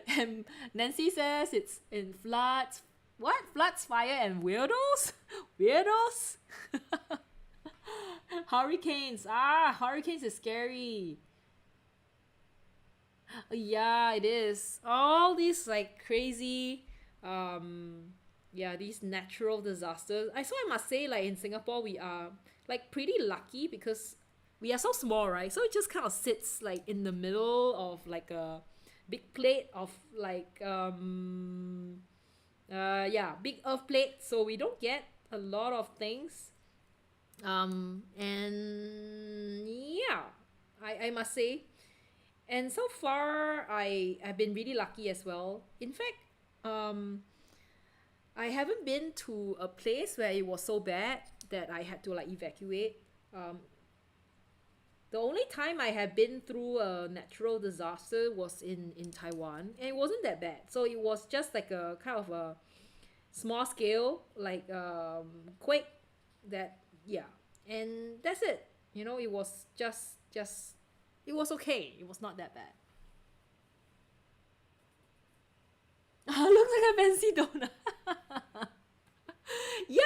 and Nancy says it's in floods. What? Floods, fire, and weirdos? Weirdos? Hurricanes. Hurricanes is scary. Yeah, it is. All these like crazy, yeah, these natural disasters. I must say, like in Singapore, we are like pretty lucky because we are so small, right? So it just kind of sits like in the middle of like a big plate of like yeah, big earth plate. So we don't get a lot of things. And yeah, I must say. And so far I've been really lucky as well. In fact, I haven't been to a place where it was so bad that I had to like evacuate. The only time I have been through a natural disaster was in Taiwan, and it wasn't that bad. So it was just like a kind of a small scale like quake that, yeah, and that's it. You know, it was just it was okay. It was not that bad. Looks like a fancy donut. Yeah,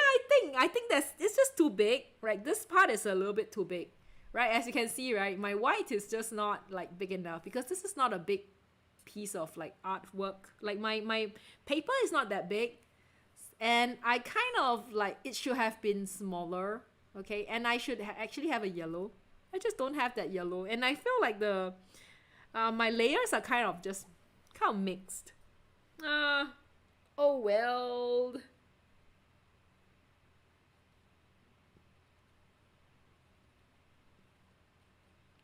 I think that's it's just too big. Right, this part is a little bit too big. Right, as you can see, right, my white is just not like big enough because this is not a big piece of like artwork. Like my paper is not that big, and I kind of like it should have been smaller. Okay, and I should actually have a yellow. I just don't have that yellow, and I feel like the my layers are kind of mixed. Oh well.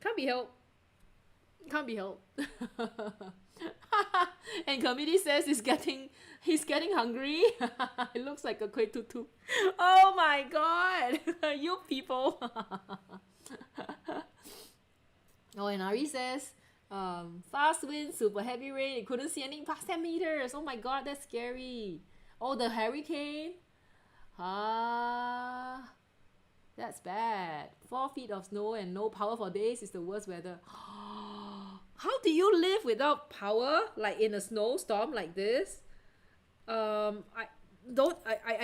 Can't be helped. Can't be helped. And committee says he's getting hungry. It looks like a kway tutu. Oh my god. You people. Oh, and Ari says, fast wind, super heavy rain. You couldn't see anything past 10 meters. Oh my god, that's scary. Oh, the hurricane. Ah, that's bad. 4 feet of snow and no power for days is the worst weather. How do you live without power, like in a snowstorm like this? I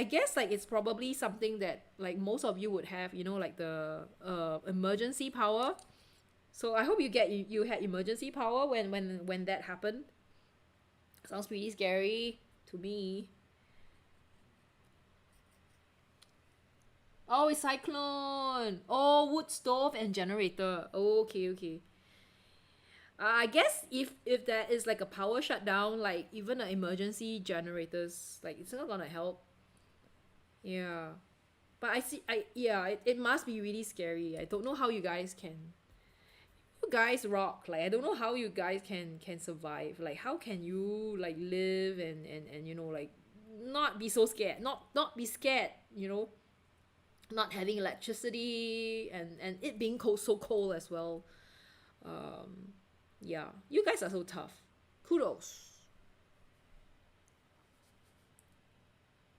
guess like it's probably something that like most of you would have, you know, like the emergency power. So I hope you had emergency power when that happened. Sounds pretty scary to me. Oh, it's cyclone. Oh, wood stove and generator. Oh, okay. I guess if there is like a power shutdown, like even the emergency generators, like it's not gonna help. Yeah, but it must be really scary. I don't know how you guys can. You guys rock. Like I don't know how you guys can survive. Like how can you like live and you know like not be so scared, not be scared. You know, not having electricity and it being cold, so cold as well. Yeah, you guys are so tough. Kudos.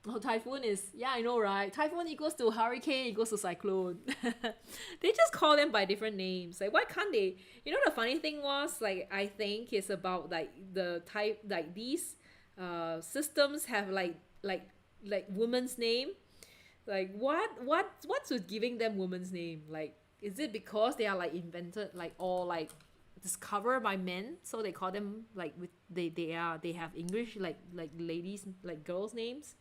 Oh, typhoon is, yeah, I know, right? Typhoon equals to hurricane equals to cyclone. They just call them by different names. Like, why can't they? You know, the funny thing was, like, I think it's about like the type, like these systems have like woman's name. Like, what's with giving them woman's name? Like, is it because they are like invented, like, or like discovered by men, so they call them like with they have English like ladies like girls names?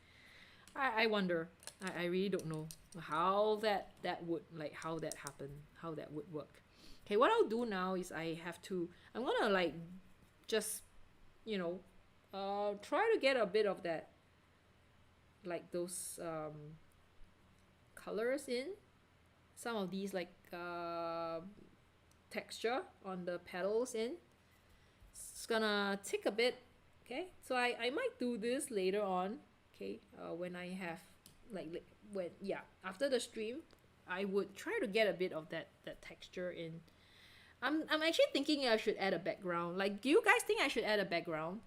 I wonder. I really don't know how that would like how that happen, how that would work. Okay, what I'll do now is I'm gonna like just you know try to get a bit of that like those colors in some of these like texture on the petals in. It's gonna take a bit. Okay, so I might do this later on. Okay, when I have like when after the stream I would try to get a bit of that texture in. I'm actually thinking I should add a background. Like, do you guys think I should add a background?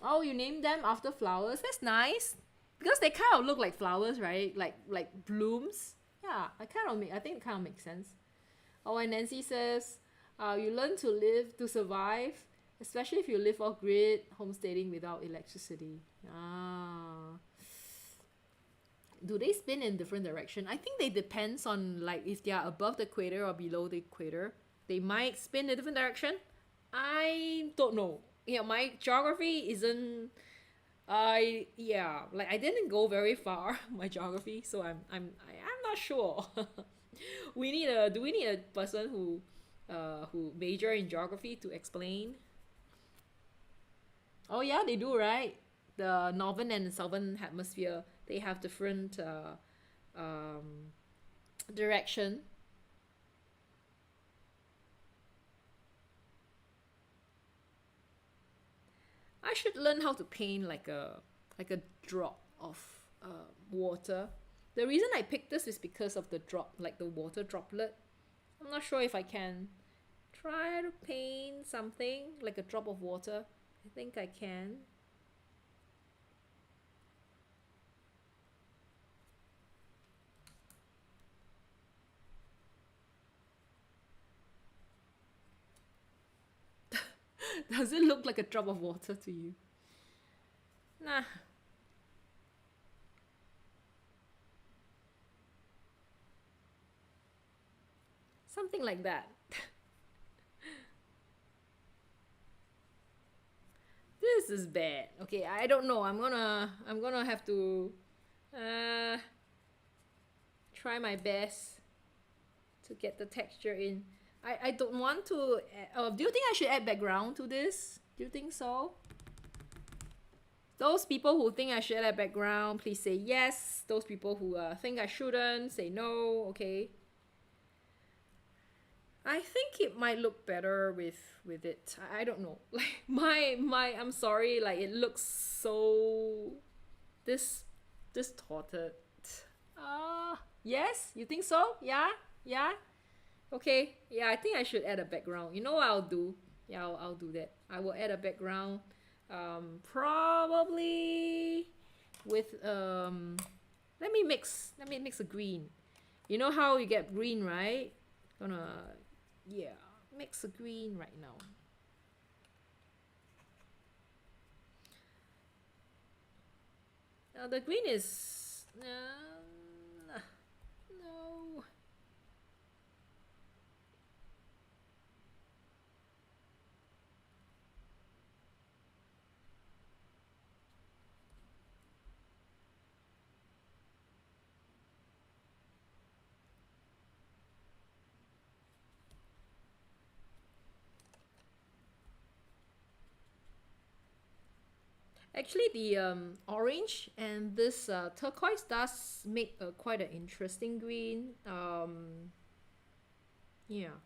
Oh, you named them after flowers. That's nice because they kind of look like flowers, right? Like blooms. Yeah, I think it kind of makes sense. Oh, and Nancy says, you learn to live to survive, especially if you live off grid, homesteading without electricity. Ah. Do they spin in different direction? I think they depends on like if they are above the equator or below the equator. They might spin in a different direction. I don't know. Yeah, my geography isn't. Like I didn't go very far my geography, so I'm not sure. Do we need a person who major in geography to explain? Oh yeah, they do, right? The northern and southern hemisphere, they have different direction. I should learn how to paint like a drop of water. The reason I picked this is because of the drop, like the water droplet. I'm not sure if I can try to paint something like a drop of water. I think I can. Does it look like a drop of water to you? Nah. Something like that. This is bad. Okay, I don't know. I'm gonna have to try my best to get the texture in. I don't want to. Do you think I should add background to this? Do you think so? Those people who think I should add a background, please say yes. Those people who think I shouldn't, say no, okay? I think it might look better with it. I don't know. Like my I'm sorry, like it looks so distorted. Yes, you think so? Yeah? Yeah? Okay. Yeah, I think I should add a background. You know what I'll do? Yeah, I'll do that. I will add a background. Probably with let me mix a green. You know how you get green, right? Yeah, mix a green right now. Now the green is no. Actually, the orange and this turquoise does make quite an interesting green. Yeah.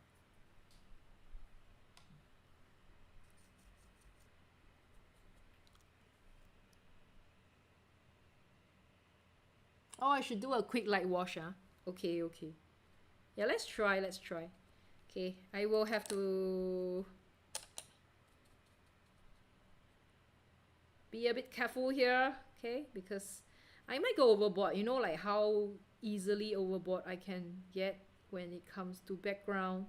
Oh, I should do a quick light wash, huh? Okay, okay. Yeah, let's try. Okay, I will have to be a bit careful here, okay? Because I might go overboard. You know, like how easily overboard I can get when it comes to background.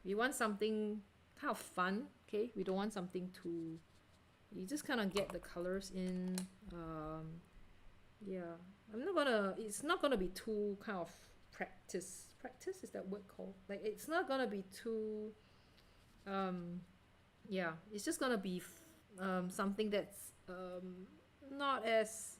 We want something kind of fun, okay? We don't want something too... You just kind of get the colors in. Yeah, I'm not gonna... It's not gonna be too kind of practice. Practice, is that word called? Like, it's not gonna be too... Yeah, it's just gonna be something that's not as...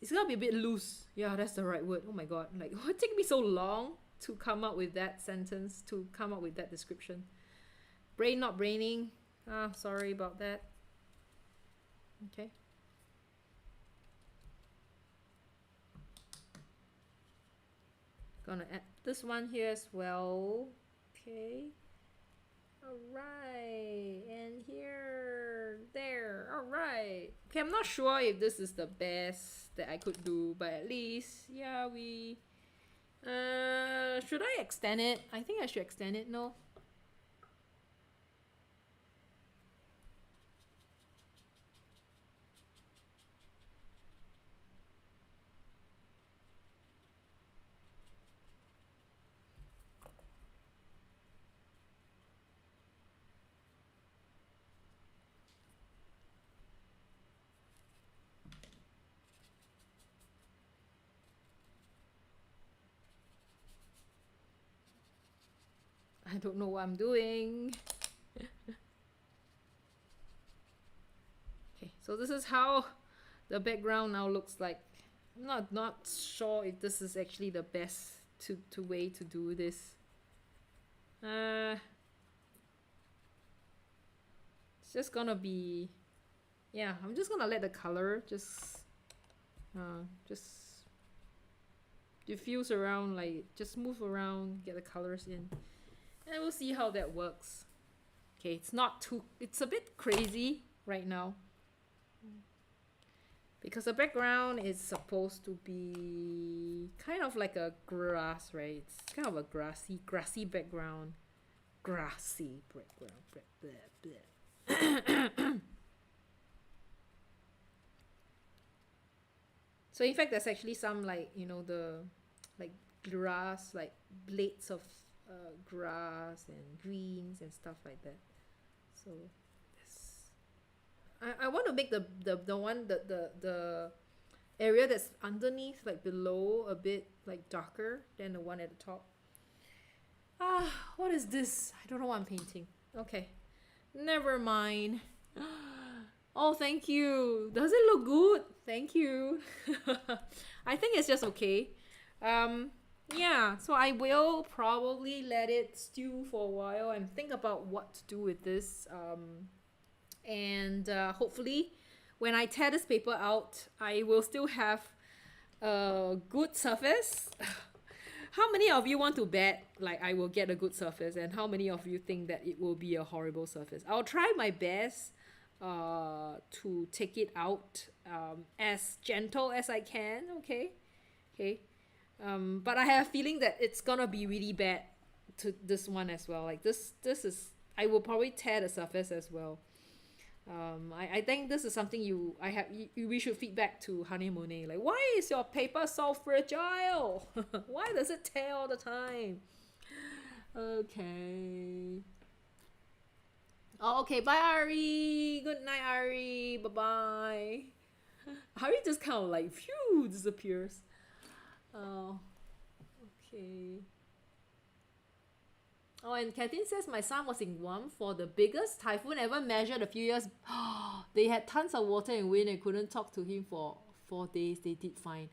It's gonna be a bit loose. Yeah, that's the right word. Oh my god, like, what took me so long to come up with that sentence, to come up with that description? Brain not braining. Sorry about that. Okay. Gonna add this one here as well. Okay. Alright. And here. There. Alright. Okay, I'm not sure if this is the best that I could do, but at least, yeah, we... should I extend it? I think I should extend it, no? I don't know what I'm doing. Okay, so this is how the background now looks like. I'm not sure if this is actually the best way to do this. It's just gonna be... Yeah, I'm just gonna let the color just diffuse around, like just move around, get the colors in. And we'll see how that works. Okay, it's not too... It's a bit crazy right now. Because the background is supposed to be kind of like a grass, right? It's kind of a grassy background. Grassy background. Blah, blah. So in fact, there's actually some, like, you know, the like grass, like blades of grass and greens and stuff like that. So this, I want to make the one the area that's underneath, like below, a bit like darker than the one at the top. What is this? I don't know what I'm painting. Okay, never mind. Oh, thank you. Does it look good? Thank you. I think it's just okay. yeah, so I will probably let it stew for a while and think about what to do with this. And hopefully, when I tear this paper out, I will still have a good surface. How many of you want to bet like I will get a good surface, and how many of you think that it will be a horrible surface? I'll try my best to take it out as gentle as I can. Okay. But I have a feeling that it's gonna be really bad to this one as well. Like this is, I will probably tear the surface as well. I think this is something we should feedback to Honey Monet. Like, why is your paper so fragile? Why does it tear all the time? Okay. Oh, okay. Bye, Ari. Good night, Ari. Bye bye. Ari just kind of like phew disappears. Oh, okay. Oh, and Kathleen says my son was in Guam for the biggest typhoon ever measured a few years. They had tons of water and wind and couldn't talk to him for 4 days. They did fine.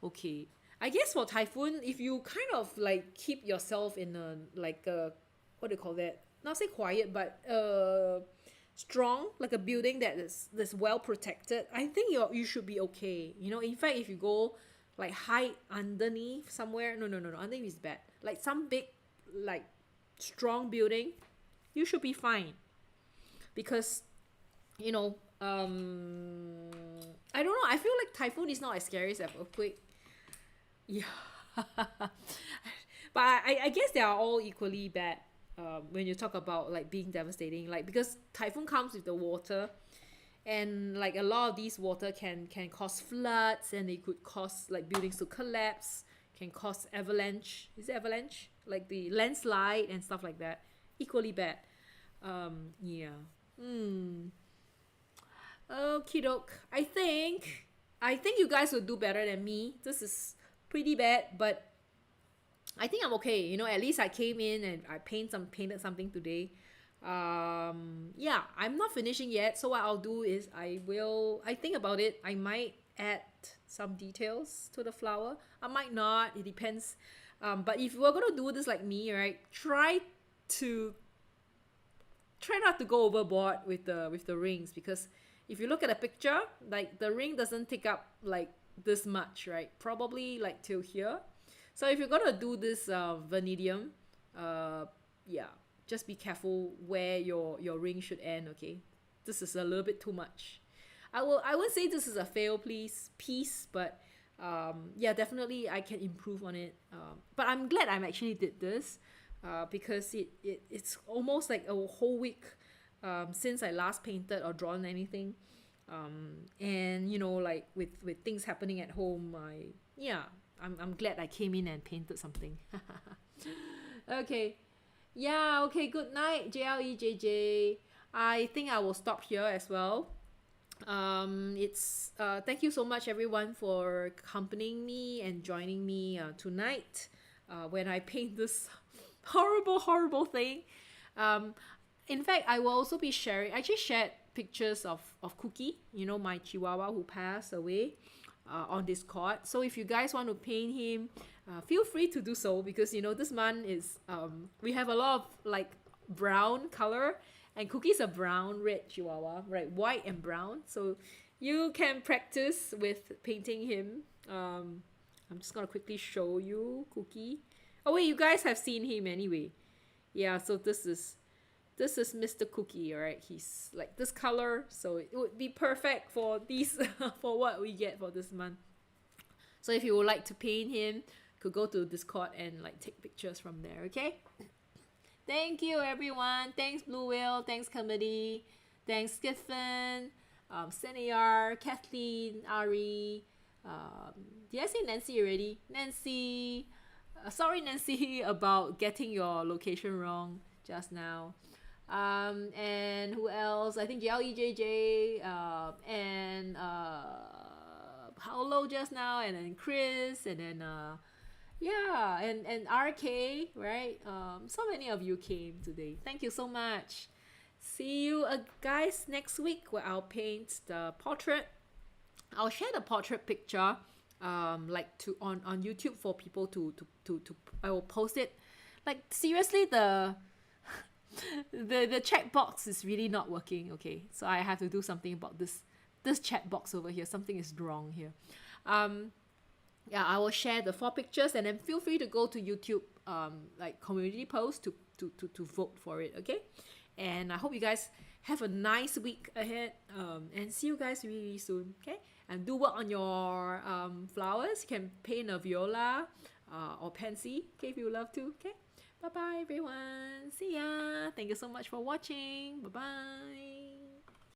Okay. I guess for typhoon, if you kind of like keep yourself in a like a, what do you call that? Not say quiet, but strong, like a building that's well protected, I think you should be okay. You know, in fact, if you go like hide underneath somewhere, no, underneath is bad. Like some big like strong building, you should be fine. Because you know, I don't know, I feel like typhoon is not as scary as an earthquake. Yeah. But I guess they are all equally bad when you talk about like being devastating, like because typhoon comes with the water, and like a lot of these water can cause floods, and it could cause like buildings to collapse, can cause avalanche. Is it avalanche? Like the landslide and stuff like that. Equally bad. Yeah. Okie doke. I think you guys will do better than me. This is pretty bad, but I think I'm okay. You know, at least I came in and I painted something today. Yeah, I'm not finishing yet, so what I'll do is I think about it. I might add some details to the flower. I might not, it depends. But if you're gonna do this like me, right, try not to go overboard with the rings, because if you look at the picture, like the ring doesn't take up like this much, right? Probably like till here. So if you're gonna do this Venidium, yeah, just be careful where your ring should end. Okay, this is a little bit too much. I would say this is a fail piece, but yeah, definitely I can improve on it. But I'm glad I actually did this because it's almost like a whole week since I last painted or drawn anything. And you know, like with things happening at home, I'm glad I came in and painted something. Okay. Yeah, okay, good night, JLEJJ. I think I will stop here as well. Thank you so much everyone for accompanying me and joining me tonight when I paint this horrible thing. In fact, I will also be sharing, I just shared pictures of Cookie, you know, my Chihuahua who passed away, on Discord. So if you guys want to paint him, feel free to do so, because you know this month is we have a lot of like brown color, and Cookie's a brown red Chihuahua, right? White and brown. So you can practice with painting him. I'm just gonna quickly show you Cookie. Oh wait, you guys have seen him anyway. Yeah, so this is Mr. Cookie, alright? He's like this color, so it would be perfect for these for what we get for this month. So if you would like to paint him, you could go to Discord and like take pictures from there, okay? Thank you everyone. Thanks Blue Whale, thanks Comedy, thanks Skiffen, Senayar, Kathleen, Ari, did I say Nancy already? Nancy, sorry Nancy about getting your location wrong just now. And who else? I think JLEJJ, and Paolo just now, and then Chris, and then yeah, and RK, right? So many of you came today. Thank you so much. See you guys next week, where I'll paint the portrait. I'll share the portrait picture like to on YouTube for people to I will post it. Like seriously, the the chat box is really not working. Okay, so I have to do something about this chat box over here. Something is wrong here. Yeah, I will share the 4 pictures, and then feel free to go to YouTube like community post to vote for it. Okay, and I hope you guys have a nice week ahead, and see you guys really, really soon. Okay, and do work on your flowers. You can paint a viola or pansy, okay, if you love to. Okay, bye bye everyone, see ya. Thank you so much for watching. Bye bye.